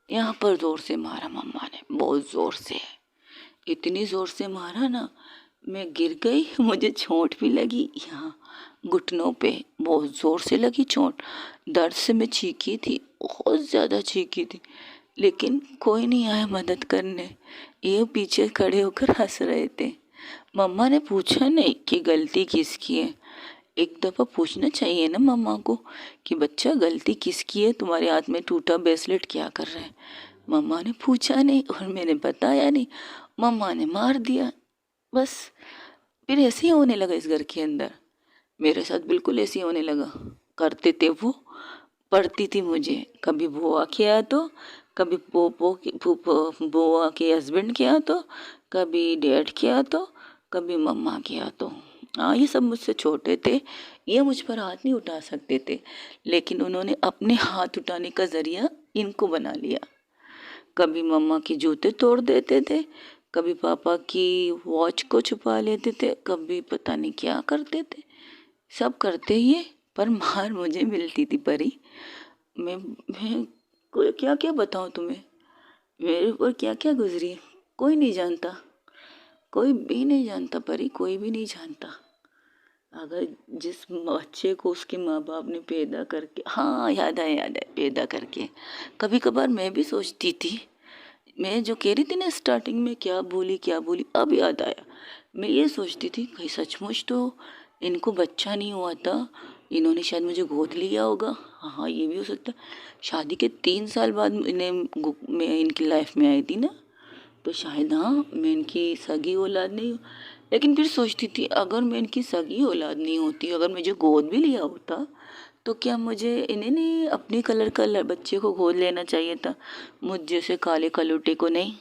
यहाँ पर ज़ोर से मारा मम्मा ने, बहुत ज़ोर से, इतनी ज़ोर से मारा ना, मैं गिर गई। मुझे चोट भी लगी यहाँ घुटनों पे, बहुत ज़ोर से लगी चोट। दर्द से मैं चीखी थी, बहुत ज़्यादा चीखी थी, लेकिन कोई नहीं आया मदद करने। ये पीछे खड़े होकर हंस रहे थे। मम्मा ने पूछा नहीं कि गलती किसकी है। एक दफ़ा पूछना चाहिए ना मम्मा को कि बच्चा गलती किसकी है, तुम्हारे हाथ में टूटा ब्रेसलेट क्या कर रहा है। मम्मा ने पूछा नहीं और मैंने बताया नहीं, मम्मा ने मार दिया बस। फिर ऐसे ही होने लगा इस घर के अंदर, मेरे साथ बिल्कुल ऐसे ही होने लगा। करते थे वो, पढ़ती थी मुझे, कभी बुआ के यहाँ तो, कभी बुआ के हस्बैंड के यहाँ तो, कभी डैड के यहाँ तो, कभी मम्मा के यहाँ तो। हाँ, ये सब मुझसे छोटे थे, ये मुझ पर हाथ नहीं उठा सकते थे, लेकिन उन्होंने अपने हाथ उठाने का ज़रिया इनको बना लिया। कभी मम्मा के जूते तोड़ देते थे, कभी पापा की वॉच को छुपा लेते थे, कभी पता नहीं क्या करते थे, सब करते ही है, पर मार मुझे मिलती थी परी। मैं कोई क्या क्या बताऊँ तुम्हें, मेरे ऊपर क्या क्या गुजरी है, कोई नहीं जानता, कोई भी नहीं जानता परी, कोई भी नहीं जानता। अगर जिस बच्चे को उसके माँ बाप ने पैदा करके, हाँ याद है पैदा करके, कभी कभार मैं भी सोचती थी, मैं जो कह रही थी ना स्टार्टिंग में क्या बोली, अब याद आया। मैं ये सोचती थी कहीं सचमुच तो इनको बच्चा नहीं हुआ था, इन्होंने शायद मुझे गोद लिया होगा। हाँ, ये भी हो सकता है। शादी के 3 साल बाद मैं इनकी लाइफ में आई थी ना, तो शायद हाँ मैं इनकी सगी औलाद नहीं हूँ। लेकिन फिर सोचती थी अगर मैं इनकी सगी औलाद नहीं होती, अगर मुझे गोद भी लिया होता, तो क्या मुझे इन्हें नहीं अपने कलर का बच्चे को गोद लेना चाहिए था, मुझ जैसे काले कलूटे को नहीं।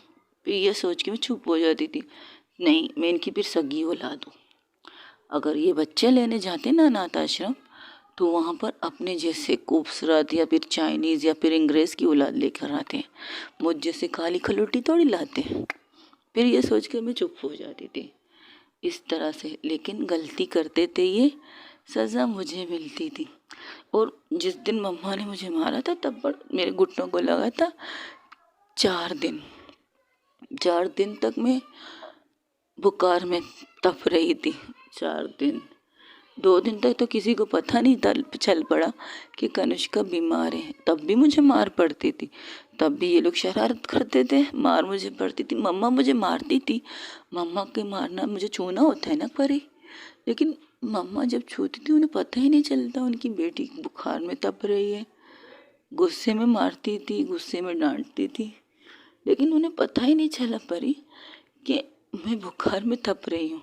फिर ये सोच के मैं चुप हो जाती थी, नहीं मैं इनकी फिर सगी औलाद हूँ। अगर ये बच्चे लेने जाते ना अनाथ आश्रम, तो वहाँ पर अपने जैसे खूबसूरत या फिर चाइनीज़ या फिर अंग्रेज़ की औलाद लेकर आते हैं, मुझ जैसे काली खलोटी थोड़ी लाते हैं। फिर ये सोच कर मैं चुप हो जाती थी इस तरह से। लेकिन गलती करते थे ये, सज़ा मुझे मिलती थी। और जिस दिन मम्मा ने मुझे मारा था तब पर मेरे घुटनों को लगा था 4 दिन। 4 दिन तक मैं बुखार में तप रही थी। 4 दिन, 2 दिन तक तो किसी को पता नहीं चल पड़ा कि कनिष्का बीमार है। तब भी मुझे मार पड़ती थी, तब भी ये लोग शरारत करते थे, मार मुझे पड़ती थी। मम्मा मुझे मारती थी, मम्मा के मारना मुझे छूना होता है ना परी, लेकिन मम्मा जब छूती थी उन्हें पता ही नहीं चलता उनकी बेटी बुखार में तप रही है। गुस्से में मारती थी, गुस्से में डांटती थी, लेकिन उन्हें पता ही नहीं चला परी कि मैं बुखार में तप रही हूँ,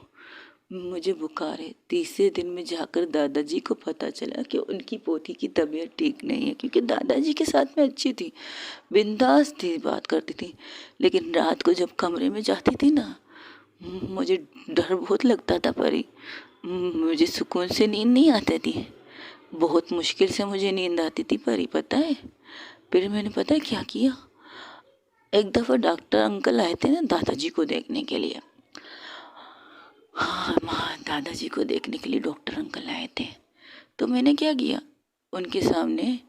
मुझे बुखार है। तीसरे दिन में जाकर दादाजी को पता चला कि उनकी पोती की तबीयत ठीक नहीं है, क्योंकि दादाजी के साथ में अच्छी थी, बिंदास थी, बात करती थी। लेकिन रात को जब कमरे में जाती थी ना, मुझे डर बहुत लगता था परी, मुझे सुकून से नींद नहीं आती थी, बहुत मुश्किल से मुझे नींद आती थी परी, पता है। फिर मैंने पता है क्या किया, एक दफ़ा डॉक्टर अंकल आए थे ना दादाजी को देखने के लिए। हाँ माँ, दादाजी को देखने के लिए डॉक्टर अंकल आए थे, तो मैंने क्या किया, उनके सामने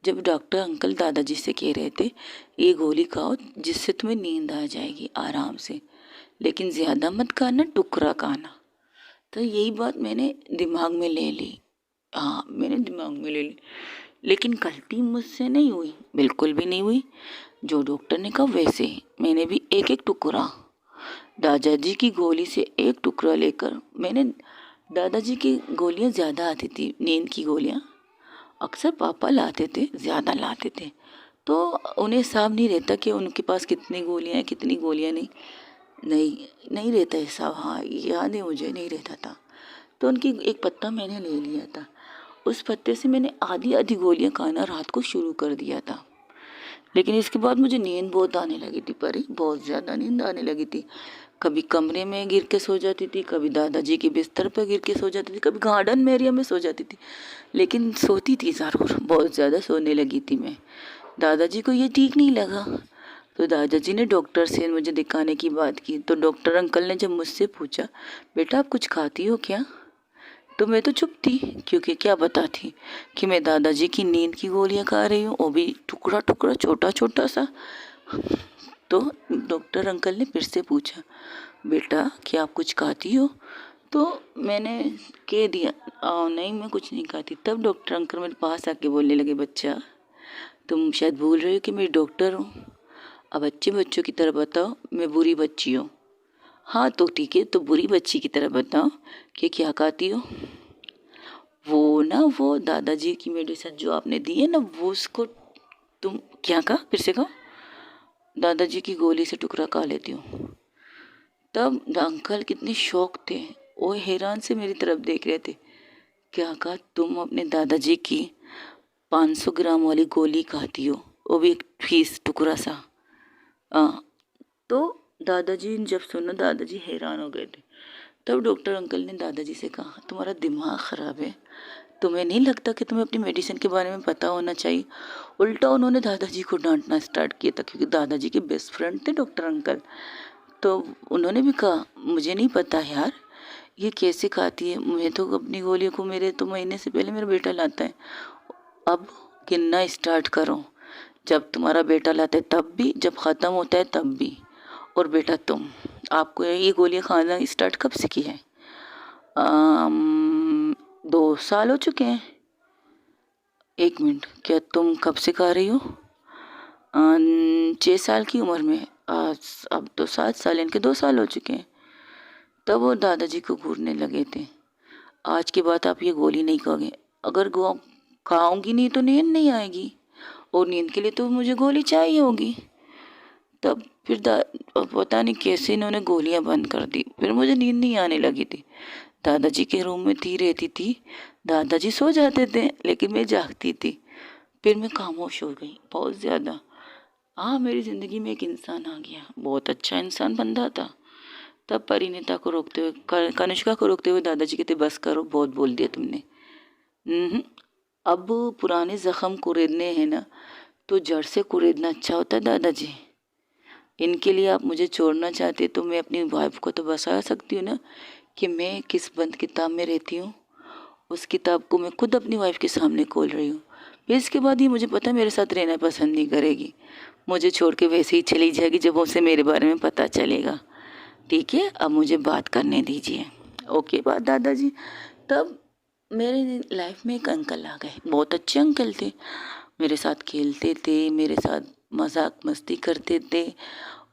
जब डॉक्टर अंकल दादाजी से कह रहे थे ये गोली खाओ जिससे तुम्हें नींद आ जाएगी आराम से, लेकिन ज़्यादा मत खाना, टुकड़ा खाना, तो यही बात मैंने दिमाग में ले ली। हाँ, मैंने दिमाग में ले ली, लेकिन गलती मुझसे नहीं हुई, बिल्कुल भी नहीं हुई। जो डॉक्टर ने कहा वैसे ही मैंने भी एक एक टुकड़ा, दादाजी की गोली से एक टुकड़ा लेकर मैंने, दादाजी की गोलियां ज़्यादा आती थी, नींद की गोलियां अक्सर पापा लाते थे, ज़्यादा लाते थे, तो उन्हें हिसाब नहीं रहता कि उनके पास कितनी गोलियां हैं कितनी गोलियां नहीं, नहीं रहता हिसाब। हाँ याद है मुझे, नहीं रहता था। तो उनकी एक पत्ता मैंने ले लिया था, उस पत्ते से मैंने आधी आधी गोलियां खाना रात को शुरू कर दिया था। लेकिन इसके बाद मुझे नींद बहुत आने लगी थी परी, बहुत ज़्यादा नींद आने लगी थी। कभी कमरे में गिर के सो जाती थी, कभी दादाजी के बिस्तर पर गिर के सो जाती थी, कभी गार्डन में एरिया में सो जाती थी, लेकिन सोती थी ज़रूर। बहुत ज़्यादा सोने लगी थी मैं। दादाजी को ये ठीक नहीं लगा, तो दादाजी ने डॉक्टर से मुझे दिखाने की बात की। तो डॉक्टर अंकल ने जब मुझसे पूछा, बेटा आप कुछ खाती हो क्या, तो मैं तो चुप थी, क्योंकि क्या पता थी कि मैं दादाजी की नींद की गोलियां खा रही हूँ, वो भी टुकड़ा टुकड़ा छोटा छोटा सा। तो डॉक्टर अंकल ने फिर से पूछा, बेटा क्या आप कुछ खाती हो, तो मैंने कह दिया नहीं मैं कुछ नहीं खाती। तब डॉक्टर अंकल मेरे पास आके बोलने लगे, बच्चा तुम शायद भूल रहे हो कि मैं डॉक्टर हूँ, अब अच्छे बच्चों की तरह बताओ मैं बुरी बच्ची हूँ। हाँ तो ठीक है, तो बुरी बच्ची की तरह बताओ कि क्या खाती हो। वो दादाजी की मेडिसिन जो आपने दी है ना, वो उसको तुम क्या कहा, फिर से कहो। दादाजी की गोली से टुकड़ा खा लेती हूँ। तब अंकल कितने शौक थे, वो हैरान से मेरी तरफ देख रहे थे। क्या कहा, तुम अपने दादाजी की 500 ग्राम वाली गोली खाती हो, वो भी एक पीस टुकड़ा सा। हाँ। तो दादाजी ने जब सुना, दादाजी हैरान हो गए थे। तब डॉक्टर अंकल ने दादाजी से कहा, तुम्हारा दिमाग ख़राब है, तुम्हें नहीं लगता कि तुम्हें अपनी मेडिसिन के बारे में पता होना चाहिए। उल्टा उन्होंने दादाजी को डांटना स्टार्ट किया था, क्योंकि दादाजी के बेस्ट फ्रेंड थे डॉक्टर अंकल। तो उन्होंने भी कहा, मुझे नहीं पता यार ये कैसे खाती है, मैं तो अपनी गोलियों को मेरे तो महीने से पहले मेरा बेटा लाता है। अब गिनना स्टार्ट करो, जब तुम्हारा बेटा लाता है तब भी, जब ख़त्म होता है तब भी। और बेटा तुम, आपको ये गोलियां खाना स्टार्ट कब से की है? 2 साल हो चुके हैं। 1 मिनट, क्या तुम कब से खा रही हो? 6 साल की उम्र में। अब तो 7 साल, इनके 2 साल हो चुके हैं। तब वो दादाजी को घूरने लगे थे, आज के बाद आप ये गोली नहीं खाओगे, अगर खाऊंगी नहीं तो नींद नहीं आएगी, और नींद के लिए तो मुझे गोली चाहिए होगी। तब फिर पता नहीं कैसे इन्होंने गोलियां बंद कर दी, फिर मुझे नींद नहीं आने लगी थी। दादाजी के रूम में रहती थी, दादाजी सो जाते थे लेकिन मैं जागती थी। फिर मैं खामोश हो गई बहुत ज़्यादा। हाँ, मेरी ज़िंदगी में एक इंसान आ गया, बहुत अच्छा इंसान बंदा था। तब परिणीता को रोकते हुए, कनिष्का को रोकते हुए दादाजी कहते, बस करो, बहुत बोल दिया तुमने। अब पुराने ज़ख्म कुरेदने हैं ना, तो जड़ से कुरेदना अच्छा होता है दादाजी। इनके लिए आप मुझे छोड़ना चाहते तो मैं अपनी वाइफ को तो बता सकती हूँ ना कि मैं किस बंद किताब में रहती हूँ। उस किताब को मैं खुद अपनी वाइफ के सामने खोल रही हूँ। फिर इसके बाद ये मुझे पता है मेरे साथ रहना पसंद नहीं करेगी, मुझे छोड़ के वैसे ही चली जाएगी जब उसे मेरे बारे में पता चलेगा। ठीक है, अब मुझे बात करने दीजिए। ओके बात दादाजी। तब मेरे लाइफ में एक अंकल आ गए, बहुत अच्छे अंकल थे, मेरे साथ खेलते थे, मेरे साथ मजाक मस्ती करते थे।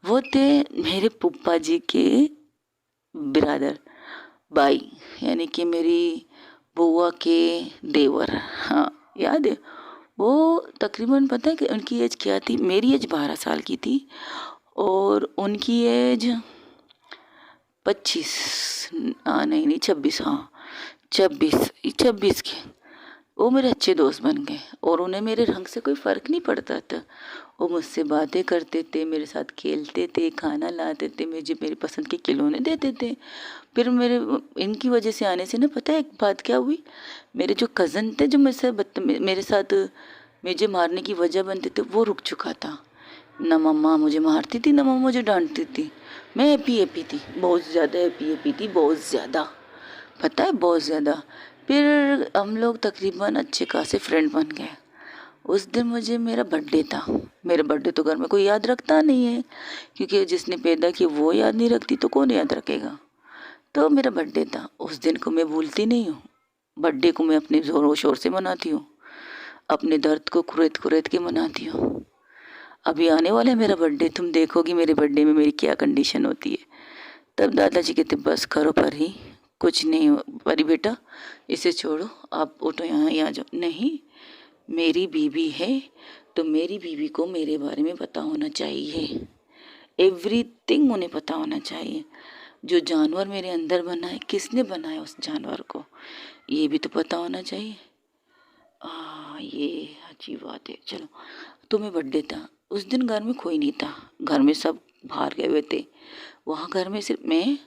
वो थे मेरे पुप्पा जी के बिरादर, भाई, यानी कि मेरी बुआ के देवर। हाँ याद है। वो तकरीबन, पता है कि उनकी एज क्या थी? मेरी एज 12 साल की थी और उनकी एज 25, हाँ नहीं 26, हाँ 26 के। वो मेरे अच्छे दोस्त बन गए और उन्हें मेरे रंग से कोई फ़र्क नहीं पड़ता था। वो मुझसे बातें करते थे, मेरे साथ खेलते थे, खाना लाते थे, मुझे मेरी पसंद के खिलौने देते थे। फिर मेरे इनकी वजह से आने से ना, पता है एक बात क्या हुई, मेरे जो कज़न थे जो मेरे साथ मुझे मारने की वजह बनते थे, वो रुक चुका था। ना मम्मा मुझे मारती थी, ना मम्मा मुझे डांटती थी। मैं हैप्पी थी, बहुत ज़्यादा हैप्पी थी, बहुत ज़्यादा, पता है बहुत ज़्यादा। फिर हम लोग तकरीबन अच्छे खासे फ्रेंड बन गए। उस दिन मुझे मेरा बर्थडे था। मेरा बर्थडे तो घर में कोई याद रखता नहीं है, क्योंकि जिसने पैदा किया वो याद नहीं रखती तो कौन याद रखेगा। तो मेरा बर्थडे था, उस दिन को मैं भूलती नहीं हूँ। बर्थडे को मैं अपने ज़ोरों शोर से मनाती हूँ, अपने दर्द को कुरेद कुरेद के मनाती हूँ। अभी आने वाला है मेरा बर्थडे, तुम देखोगी मेरे बर्थडे में मेरी क्या कंडीशन होती है। तब दादाजी कहते, बस करो परी, कुछ नहीं हो परी बेटा, इसे छोड़ो, आप उठो, यहाँ जाओ। नहीं, मेरी बीवी है तो मेरी बीवी को मेरे बारे में पता होना चाहिए, एवरीथिंग उन्हें पता होना चाहिए। जो जानवर मेरे अंदर बना है, किसने बनाया उस जानवर को, ये भी तो पता होना चाहिए। ये अच्छी बात है। चलो, तुम्हें बर्थडे था, उस दिन घर में कोई नहीं था, घर में सब बाहर गए हुए थे। वहाँ घर में सिर्फ मैं,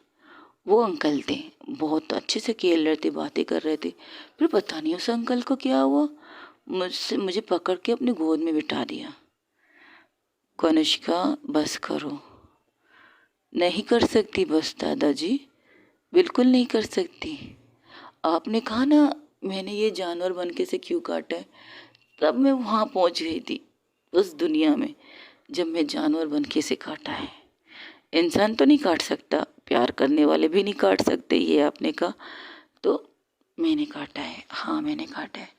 वो अंकल थे, बहुत अच्छे से खेल रहे थे, बातें कर रहे थे। फिर पता नहीं उस अंकल को क्या हुआ, मुझे पकड़ के अपनी गोद में बिठा दिया। कनिष्का बस करो। नहीं कर सकती बस दादाजी, बिल्कुल नहीं कर सकती। आपने कहा ना मैंने ये जानवर बनके से क्यों काटा है, तब मैं वहाँ पहुँच गई थी उस दुनिया में, जब मैं जानवर बनके से काटा है। इंसान तो नहीं काट सकता, प्यार करने वाले भी नहीं काट सकते, ये आपने कहा, तो मैंने काटा है, हाँ मैंने काटा है।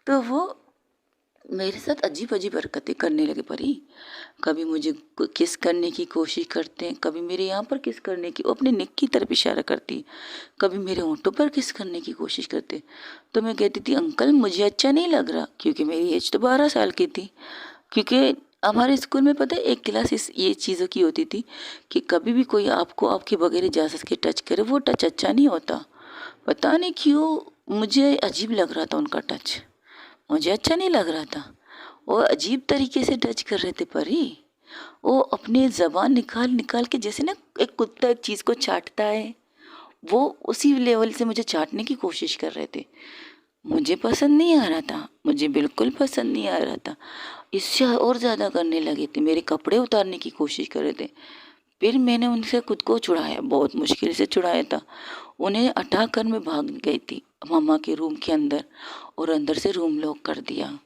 तो वो मेरे साथ अजीब अजीब हरकतें करने लगे परी। कभी मुझे किस करने की कोशिश करते हैं, कभी मेरे यहाँ पर किस करने की, वो अपने नेक की तरफ इशारा करती है, कभी मेरे होंठों पर किस करने की कोशिश करते। तो मैं कहती थी अंकल मुझे अच्छा नहीं लग रहा, क्योंकि मेरी एज तो 12 साल की थी। क्योंकि हमारे स्कूल में पता है एक क्लास ये चीज़ों की होती थी कि कभी भी कोई आपको आपके बगैर इजाज़त के टच करे, वो टच अच्छा नहीं होता। पता नहीं क्यों मुझे अजीब लग रहा था उनका टच, मुझे अच्छा नहीं लग रहा था। वो अजीब तरीके से टच कर रहे थे परी। वो अपनी ज़बान निकाल निकाल के, जैसे ना एक कुत्ता एक चीज़ को चाटता है, वो उसी लेवल से मुझे चाटने की कोशिश कर रहे थे। मुझे पसंद नहीं आ रहा था, मुझे बिल्कुल पसंद नहीं आ रहा था। इससे और ज़्यादा करने लगे थे, मेरे कपड़े उतारने की कोशिश कर रहे थे। फिर मैंने उनसे खुद को छुड़ाया, बहुत मुश्किल से छुड़ाया था। उन्हें हटा कर मैं भाग गई थी मामा के रूम के अंदर, और अंदर से रूम लॉक कर दिया।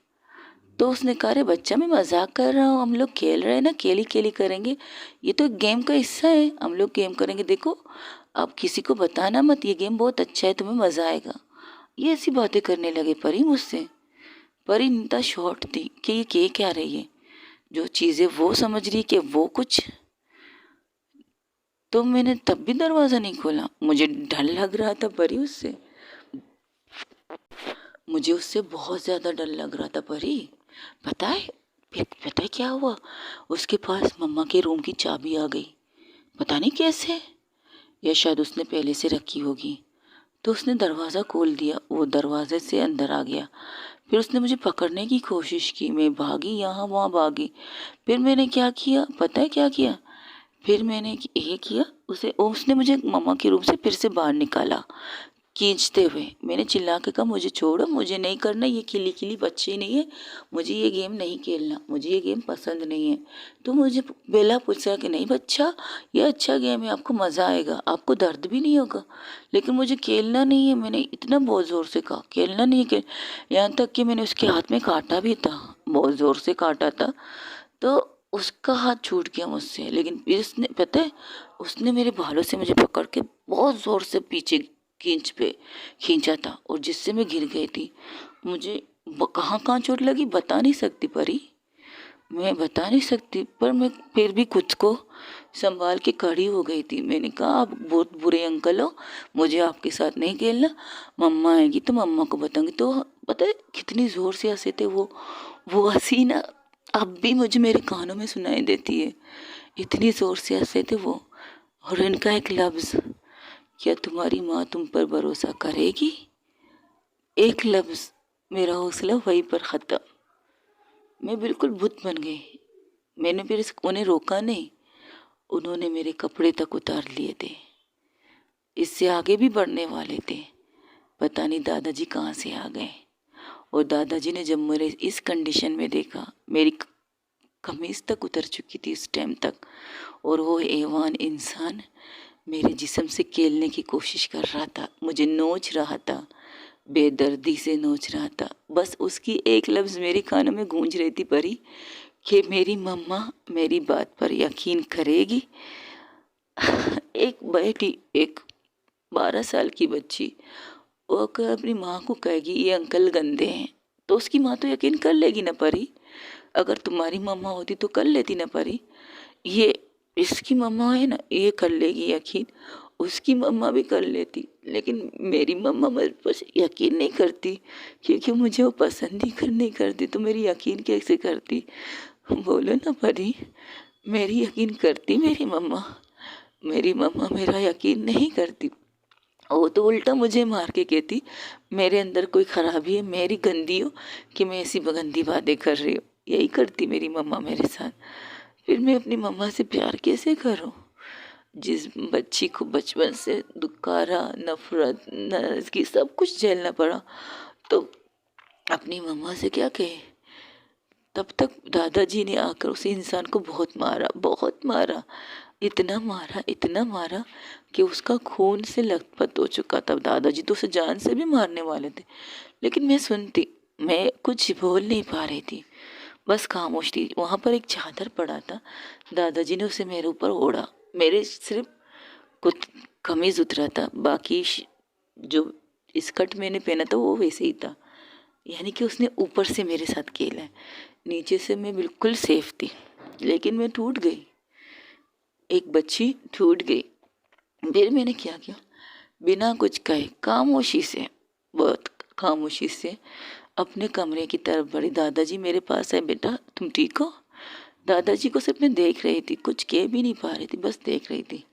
तो उसने कहा अरे बच्चा मैं मजाक कर रहा हूँ, हम लोग खेल रहे हैं ना, खेली खेली करेंगे, ये तो गेम का हिस्सा है, हम लोग गेम करेंगे, देखो आप किसी को बताना मत, ये गेम बहुत अच्छा है, तुम्हें मज़ा आएगा। ये ऐसी बातें करने लगे परी मुझसे। परी नीता शॉर्ट थी कि ये क्या रही है, जो चीज़ें वो समझ रही कि वो कुछ। तो मैंने तब भी दरवाज़ा नहीं खोला, मुझे डर लग रहा था परी उससे, मुझे उससे बहुत ज़्यादा डर लग रहा था परी। पता है फिर पता है क्या हुआ, उसके पास मम्मा के रूम की चाबी आ गई, पता नहीं कैसे, या शायद उसने पहले से रखी होगी। तो उसने दरवाज़ा खोल दिया, वो दरवाजे से अंदर आ गया। फिर उसने मुझे पकड़ने की कोशिश की, मैं भागी, यहाँ वहाँ भागी। फिर मैंने क्या किया पता है क्या किया, फिर मैंने ये किया, उसने मुझे मम्मा के रूम से फिर से बाहर निकाला खींचते हुए। मैंने चिल्ला के कहा मुझे छोड़ो, मुझे नहीं करना, ये खिली खिली बच्चे नहीं है, मुझे ये गेम नहीं खेलना, मुझे ये गेम पसंद नहीं है। तो मुझे बेला पूछा कि नहीं बच्चा, ये अच्छा गेम है, आपको मज़ा आएगा, आपको दर्द भी नहीं होगा, लेकिन मुझे खेलना नहीं है। मैंने इतना बहुत ज़ोर से कहा खेलना नहीं है, यहाँ तक कि मैंने उसके हाथ में काटा भी था, बहुत ज़ोर से काटा था। तो उसका हाथ छूट गया मुझसे, लेकिन फिर उसने पता है, उसने मेरे बालों से मुझे पकड़ के बहुत ज़ोर से पीछे खींचा था, और जिससे मैं गिर गई थी। मुझे कहाँ कहाँ चोट लगी बता नहीं सकती परी, मैं बता नहीं सकती, पर मैं फिर भी खुद को संभाल के खड़ी हो गई थी। मैंने कहा आप बहुत बुरे अंकल हो, मुझे आपके साथ नहीं खेलना, मम्मा आएगी तो मम्मा को बताऊंगी। तो पता है कितनी ज़ोर से हंसे थे वो हंसी ना अब भी मुझे मेरे कानों में सुनाई देती है, इतनी ज़ोर से हंसे थे वो। और इनका एक लफ्ज़, क्या तुम्हारी माँ तुम पर भरोसा करेगी, एक लफ्ज़, मेरा हौसला वहीं पर ख़त्म। मैं बिल्कुल भूत बन गई। मैंने फिर उन्हें रोका नहीं, उन्होंने मेरे कपड़े तक उतार लिए थे, इससे आगे भी बढ़ने वाले थे। पता नहीं दादाजी कहाँ से आ गए, और दादाजी ने जब मेरे इस कंडीशन में देखा, मेरी कमीज़ तक उतर चुकी थी इस टाइम तक, और वो हैवान इंसान मेरे जिस्म से खेलने की कोशिश कर रहा था, मुझे नोच रहा था, बेदर्दी से नोच रहा था। बस उसकी एक लफ्ज़ मेरे कानों में गूंज रही थी परी, कि मेरी मम्मा मेरी बात पर यकीन करेगी। एक बेटी, एक 12 साल की बच्ची, वो अगर अपनी माँ को कहेगी ये अंकल गंदे हैं, तो उसकी माँ तो यकीन कर लेगी ना परी। अगर तुम्हारी मम्मा होती तो कर लेती ना परी, ये इसकी मम्मा है ना, ये कर लेगी यकीन, उसकी मम्मा भी कर लेती, लेकिन मेरी मम्मा मुझ पर यकीन नहीं करती, क्योंकि मुझे वो पसंद ही नहीं करती, तो मेरी यकीन कैसे करती, बोलो ना परी। मेरी यकीन करती मेरी मम्मा मेरा यकीन नहीं करती, वो तो उल्टा मुझे मार के कहती मेरे अंदर कोई खराबी है, मेरी गंदी हो कि मैं ऐसी गंदी बातें कर रही हूँ। यही करती मेरी मम्मा मेरे साथ। फिर मैं अपनी मम्मा से प्यार कैसे करूं? जिस बच्ची को बचपन से दुकारा, नफरत, नाराजगी सब कुछ झेलना पड़ा, तो अपनी मम्मा से क्या कहे? तब तक दादाजी ने आकर उस इंसान को बहुत मारा, बहुत मारा, इतना मारा कि उसका खून से लथपथ हो चुका था। दादाजी तो उसे जान से भी मारने वाले थे, लेकिन मैं सुनती, मैं कुछ बोल नहीं पा रही थी, बस खामोश थी। वहाँ पर एक चादर पड़ा था, दादाजी ने उसे मेरे ऊपर ओढ़ा। मेरे सिर्फ कुछ कमीज उतरा था, बाकी जो स्कर्ट मैंने पहना था वो वैसे ही था। यानी कि उसने ऊपर से मेरे साथ खेला है, नीचे से मैं बिल्कुल सेफ थी। लेकिन मैं टूट गई, एक बच्ची टूट गई। फिर मैंने क्या किया, बिना कुछ कहे खामोशी से, बहुत खामोशी से अपने कमरे की तरफ बढ़ी। दादाजी मेरे पास है, बेटा तुम ठीक हो? दादाजी को सिर्फ मैं देख रही थी, कुछ कह भी नहीं पा रही थी, बस देख रही थी।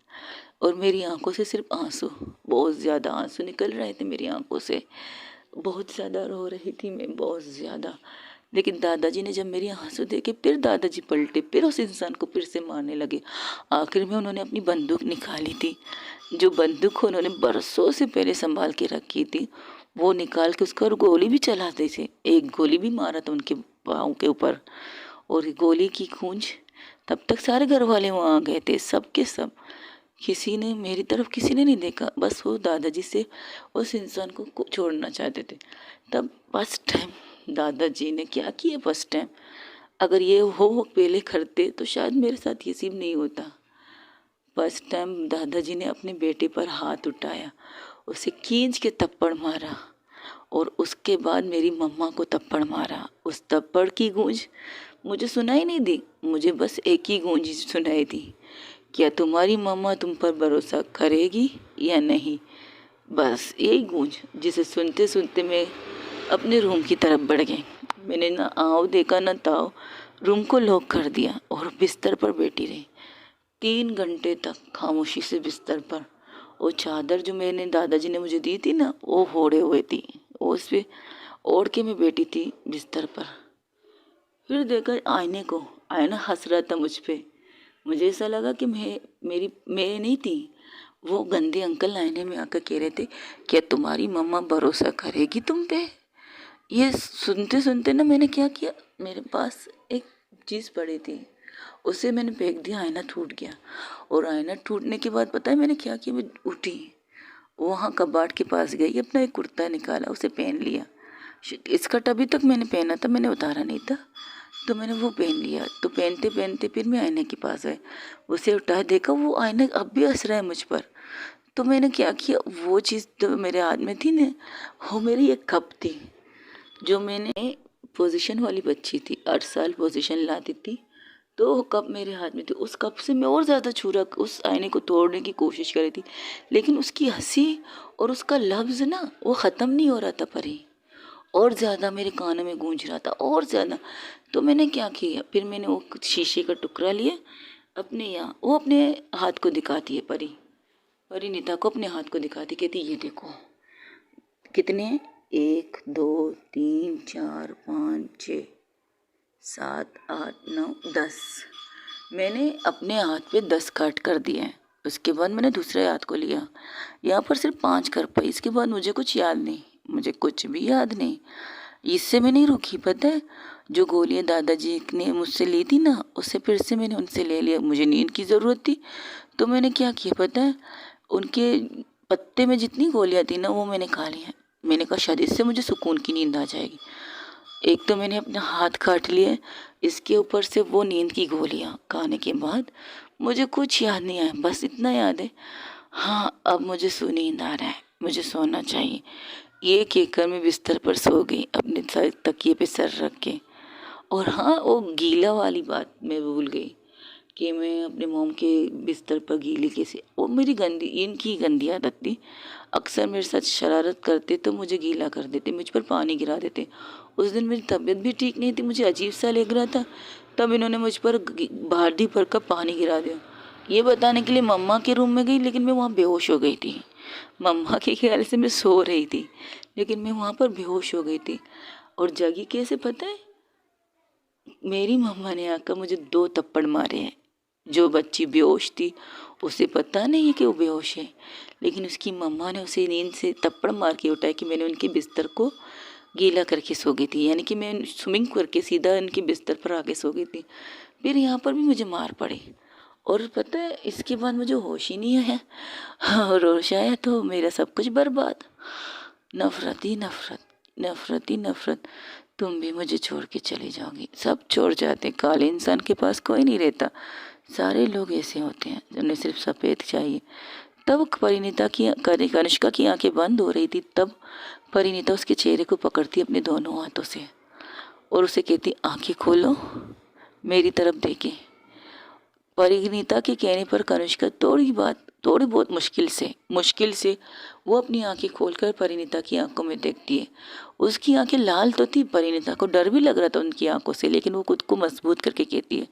और मेरी आंखों से सिर्फ आंसू, बहुत ज़्यादा आंसू निकल रहे थे मेरी आंखों से। बहुत ज़्यादा रो रही थी मैं, बहुत ज़्यादा। लेकिन दादाजी ने जब मेरी आंसू देखे, फिर दादाजी पलटे, फिर उस इंसान को फिर से मारने लगे। आखिर में उन्होंने अपनी बंदूक निकाली थी, जो बंदूक उन्होंने बरसों से पहले संभाल के रखी थी, वो निकाल के उसका और गोली भी चलाते थे। एक गोली भी मारा था उनके पाँव के ऊपर, और गोली की गूंज, तब तक सारे घर वाले वहाँ आ गए थे, सब के सब। किसी ने मेरी तरफ किसी ने नहीं देखा, बस वो दादाजी से उस इंसान को छोड़ना चाहते थे। तब फर्स्ट टाइम दादाजी ने क्या किया, फर्स्ट टाइम, अगर ये हो पहले करते तो शायद मेरे साथ ये सीन नहीं होता। फर्स्ट टाइम दादाजी ने अपने बेटे पर हाथ उठाया, उसे खींच के थप्पड़ मारा, और उसके बाद मेरी मम्मा को थप्पड़ मारा। उस थप्पड़ की गूंज मुझे सुनाई नहीं दी, मुझे बस एक ही गूंज सुनाई दी, क्या तुम्हारी मम्मा तुम पर भरोसा करेगी या नहीं? बस यही गूंज, जिसे सुनते सुनते मैं अपने रूम की तरफ बढ़ गई। मैंने ना आओ देखा ना ताओ, रूम को लॉक कर दिया और बिस्तर पर बैठी रही 3 घंटे तक खामोशी से बिस्तर पर। वो चादर जो मैंने दादाजी ने मुझे दी थी ना, वो ओढ़े हुए थी, वो उस पर ओढ़ के मैं बैठी थी बिस्तर पर। फिर देखा आईने को, आईना हंस रहा था मुझ पे। मुझे ऐसा लगा कि मैं नहीं थी, वो गंदे अंकल आईने में आकर कह रहे थे, क्या तुम्हारी मम्मा भरोसा करेगी तुम पे? ये सुनते सुनते ना मैंने क्या किया, मेरे पास एक चीज़ पड़ी थी, उसे मैंने फेंक दिया, आईना टूट गया। और आईना टूटने के बाद पता है मैंने क्या किया, मैं उठी, वहाँ कबाड़ के पास गई, अपना एक कुर्ता निकाला, उसे पहन लिया। स्कर्ट अभी तक मैंने पहना था, मैंने उतारा नहीं था, तो मैंने वो पहन लिया। तो पहनते पहनते फिर मैं आईने के पास गई, उसे उठा, देखा वो आईना अब भी हंस रहा है मुझ पर। तो मैंने क्या किया, वो चीज़ तो मेरे हाथ में थी ना, वो मेरी एक कप थी, जो मैंने पोजीशन वाली बच्ची थी, 8 साल पोजीशन लाती थी, तो वो कप मेरे हाथ में थी। उस कप से मैं और ज़्यादा छुरा उस आईने को तोड़ने की कोशिश कर रही थी, लेकिन उसकी हंसी और उसका लफ्ज़ ना वो ख़त्म नहीं हो रहा था परी, और ज़्यादा मेरे कानों में गूंज रहा था, और ज़्यादा। तो मैंने क्या किया, फिर मैंने वो शीशे का टुकड़ा लिया, अपने यहाँ वो अपने हाथ को दिखाती है परी, परिणीता को अपने हाथ को दिखाती, कहती ये देखो कितने, 1 2 3 4 5 6 7 8 9 10, मैंने अपने हाथ पे 10 काट कर दिए हैं। उसके बाद मैंने दूसरे हाथ को लिया, यहाँ पर सिर्फ 5 कर पाई, इसके बाद मुझे कुछ याद नहीं, मुझे कुछ भी याद नहीं। इससे मैं नहीं रुकी, पता है, जो गोलियां दादाजी ने मुझसे ली थी ना, उससे फिर से मैंने उनसे ले लिया। मुझे नींद की ज़रूरत थी, तो मैंने क्या किया पता है, उनके पत्ते में जितनी गोलियां थी ना वो मैंने खा ली हैं। मैंने कहा शायद इससे मुझे सुकून की नींद आ जाएगी। एक तो मैंने अपना हाथ काट लिए, इसके ऊपर से वो नींद की गोलियां खाने के बाद मुझे कुछ याद नहीं आया, बस इतना याद है, हाँ अब मुझे नींद आ रहा है, मुझे सोना चाहिए। ये कहकर मैं बिस्तर पर सो गई, अपने तकिए पे सर रख के। और हाँ, वो गीला वाली बात मैं भूल गई कि मैं अपने मोम के बिस्तर पर गीली कैसे, वो मेरी गंदी, इनकी गंदी आदत थी। अक्सर मेरे साथ शरारत करते तो मुझे गीला कर देते, मुझ पर पानी गिरा देते। उस दिन मेरी तबीयत भी ठीक नहीं थी, मुझे अजीब सा लग रहा था, तब इन्होंने मुझ पर बाल्टी भर कर पानी गिरा दिया। ये बताने के लिए मम्मा के रूम में गई, लेकिन मैं वहाँ बेहोश हो गई थी। मम्मा के ख्याल से मैं सो रही थी, लेकिन मैं वहाँ पर बेहोश हो गई थी। और जगी कैसे पता है, मेरी मम्मा ने आकर मुझे 2 थप्पड़ मारे हैं। जो बच्ची बेहोश थी उसे पता नहीं है कि वो बेहोश है, लेकिन उसकी मम्मा ने उसे नींद से थप्पड़ मार के उठाया कि मैंने उनके बिस्तर को गीला करके सो गई थी, यानी कि मैं स्विमिंग करके सीधा उनके बिस्तर पर आके सो गई थी। फिर यहाँ पर भी मुझे मार पड़ी और पता है इसके बाद मुझे होश ही नहीं है। और होश आया तो मेरा सब कुछ बर्बाद। नफरत ही नफरत, नफरत ही नफरत। तुम भी मुझे छोड़ के चले जाओगी, सब छोड़ जाते। काले इंसान के पास कोई नहीं रहता, सारे लोग ऐसे होते हैं जिन्हें सिर्फ सफ़ेद चाहिए। तब परिणीता की कनिष्का की आंखें बंद हो रही थी, तब परिणीता उसके चेहरे को पकड़ती अपने दोनों हाथों से और उसे कहती, आंखें खोलो, मेरी तरफ देखे। परिणीता के कहने पर कनिष्का थोड़ी बहुत मुश्किल से वो अपनी आंखें खोलकर परिणीता की आंखों में देखती है। उसकी आंखें लाल तो थी, परिणीता को डर भी लग रहा था उनकी आंखों से, लेकिन वो खुद को मजबूत करके कहती है,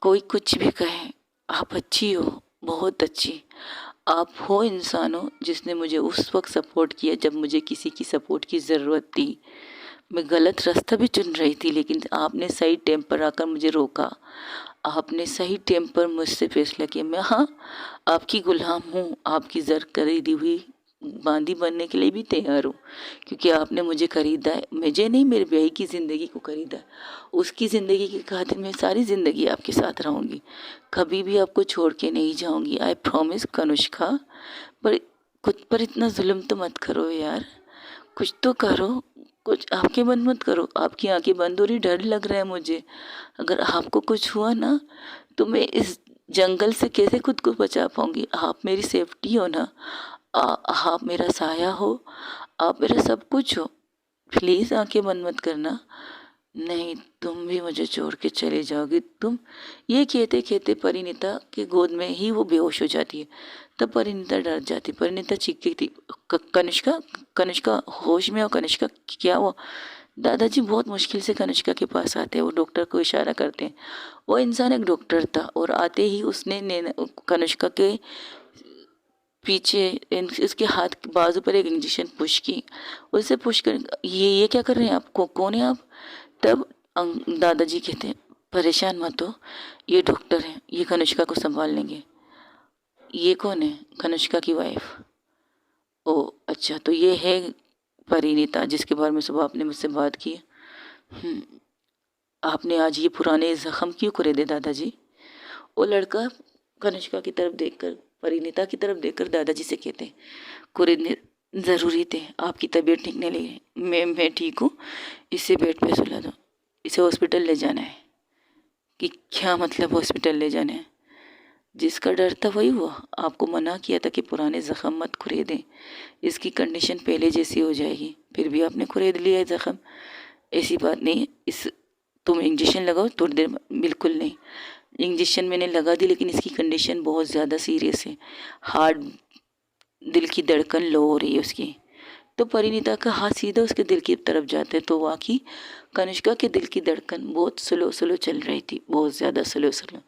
कोई कुछ भी कहे, आप अच्छी हो, बहुत अच्छी। आप हो इंसान हो जिसने मुझे उस वक्त सपोर्ट किया जब मुझे किसी की सपोर्ट की ज़रूरत थी। मैं गलत रास्ता भी चुन रही थी, लेकिन आपने सही टाइम पर आकर मुझे रोका। आपने सही टाइम पर मुझसे फैसला किया। मैं हाँ आपकी गुलाम हूँ, आपकी जर खरीदी हुई बांदी बनने के लिए भी तैयार हूँ, क्योंकि आपने मुझे खरीदा है। मुझे नहीं, मेरे भाई की ज़िंदगी को खरीदा है। उसकी ज़िंदगी की खातिर मैं सारी ज़िंदगी आपके साथ रहूँगी, कभी भी आपको छोड़ के नहीं जाऊँगी, आई प्रॉमिस कनुष्का। पर खुद पर इतना जुल्म तो मत करो यार, कुछ तो करो, कुछ आंखें बंद मत करो। आपकी आंखें बंद हो रही, डर लग रहा है मुझे। अगर आपको कुछ हुआ ना तो मैं इस जंगल से कैसे खुद को बचा पाऊंगी। आप मेरी सेफ्टी हो ना, आप मेरा साया हो, आप मेरा सब कुछ हो। प्लीज़ आंखें बंद मत करना। नहीं, तुम भी मुझे छोड़ के चले जाओगी। तुम, ये कहते कहते परिणीता के गोद में ही वो बेहोश हो जाती है। तब परिणीता डर जाती, परिणीता चीखती थी, कनिष्का, कनिष्का होश में हो कनिष्का, क्या हुआ? दादाजी बहुत मुश्किल से कनिष्का के पास आते हैं, वो डॉक्टर को इशारा करते हैं। वो इंसान एक डॉक्टर था और आते ही उसने कनिष्का के पीछे इसके हाथ बाजू पर एक इंजेक्शन पुश की। उससे पुश कर, ये क्या कर रहे हैं आप? कौन है आप? तब दादाजी कहते हैं, परेशान मत हो, ये डॉक्टर हैं, ये कनिष्का को संभाल लेंगे। ये कौन है? कनिष्का की वाइफ। ओ अच्छा, तो ये है परिणीता जिसके बारे में सुबह आपने मुझसे बात की। हम्म, आपने आज ये पुराने जख्म क्यों करे दे दादाजी? वो लड़का कनिष्का की तरफ देखकर, परिणीता की तरफ देखकर दादाजी से कहते हैं, कुरेदने ज़रूरी थे, आपकी तबीयत ठीक नहीं लगी। मैं ठीक हूँ, इसे बेड पे सुला दो, इसे हॉस्पिटल ले जाना है। कि क्या मतलब हॉस्पिटल ले जाना है? जिसका डर था वही हुआ। आपको मना किया था कि पुराने ज़ख़म मत खुरेदें, इसकी कंडीशन पहले जैसी हो जाएगी, फिर भी आपने खुरेद लिया है ज़ख़म। ऐसी बात नहीं है, इस तुम इंजेक्शन लगाओ थोड़ी देर में। बिल्कुल नहीं, इंजेक्शन मैंने लगा दी, लेकिन इसकी कंडीशन बहुत ज़्यादा सीरियस है, हार्ट, दिल की धड़कन लो हो रही है उसकी। तो परिणीता का हाथ सीधा उसके दिल की तरफ जाता है, तो वाकई कनिष्का के दिल की धड़कन बहुत स्लो स्लो चल रही थी, बहुत ज़्यादा स्लो स्लो।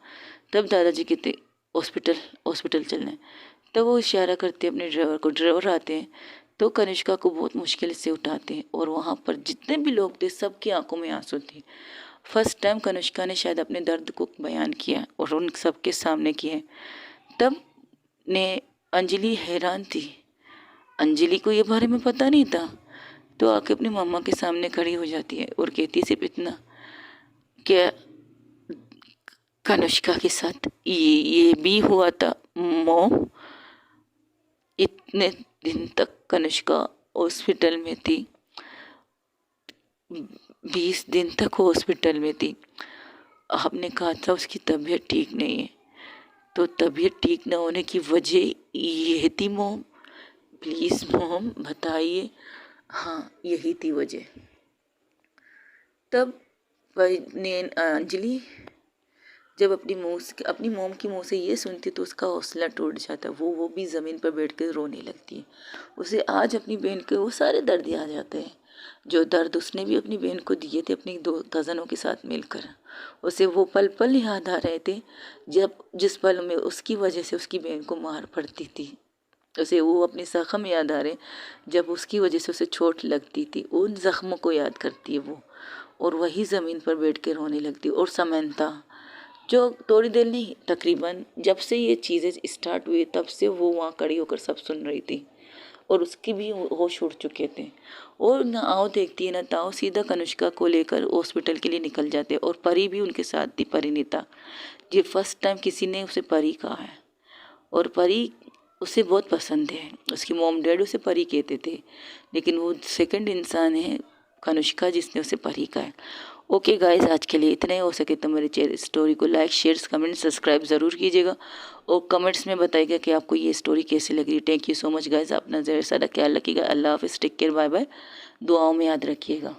तब दादाजी कहते, हॉस्पिटल हॉस्पिटल चलना है। तब वो इशारा करते अपने ड्राइवर को, ड्राइवर आते हैं तो कनिष्का को बहुत मुश्किल से उठाते हैं और वहाँ पर जितने भी लोग थे सबकी आंखों में आंसू थे। फर्स्ट टाइम कनिष्का ने शायद अपने दर्द को बयान किया और उन सबके सामने किया। तब ने अंजलि हैरान थी, अंजलि को ये बारे में पता नहीं था, तो आके अपनी मम्मा के सामने खड़ी हो जाती है और कहती सिर्फ इतना, क्या कनिष्का के साथ ये भी हुआ था मोम? इतने दिन तक कनिष्का हॉस्पिटल में थी, 20 दिन तक हॉस्पिटल में थी। आपने कहा था उसकी तबीयत ठीक नहीं है, तो तबीयत ठीक न होने की वजह ये थी मोम? प्लीज़ मोम बताइए। हाँ यही थी वजह। तब ने अंजलि जब अपनी मोम की मुँह से ये सुनती तो उसका हौसला टूट जाता, वो भी ज़मीन पर बैठ कर रोने लगती है। उसे आज अपनी बहन के वो सारे दर्द याद आते हैं, जो दर्द उसने भी अपनी बहन को दिए थे अपनी 2 कज़नों के साथ मिलकर। उसे वो पल पल याद आ रहे थे, जब जिस पल में उसकी वजह से उसकी बहन को मार पड़ती थी। उसे वो अपने ज़ख्म याद आ रहे, जब उसकी वजह से उसे चोट लगती थी, उन ज़ख्मों को याद करती है वो, और वही ज़मीन पर बैठ के रोने लगती है। और समंता, जो थोड़ी देर नहीं, तकरीबन जब से ये चीज़ें स्टार्ट हुई तब से वो वहाँ खड़ी होकर सब सुन रही थी, और उसकी भी होश उड़ चुके थे। और ना आओ देखती है ना ताओ सीधा कनुष्का को लेकर हॉस्पिटल के लिए निकल जाते, और परी भी उनके साथ थी, परिणीता। ये फर्स्ट टाइम किसी ने उसे परी कहा है, और परी उसे बहुत पसंद है। उसकी मॉम डैड उसे परी कहते थे, लेकिन वो सेकंड इंसान है कनुष्का जिसने उसे परी कहा है। ओके गाइस, आज के लिए इतना ही। हो सके तो मेरे स्टोरी को लाइक, शेयर, कमेंट, सब्सक्राइब ज़रूर कीजिएगा, और कमेंट्स में बताइएगा कि आपको ये स्टोरी कैसी लग रही। Thank you so much guys, अपना ज़रा सारा ख्याल रखिएगा। अल्लाह हाफिज़, टेक केयर, बाय बाय। दुआओं में याद रखिएगा।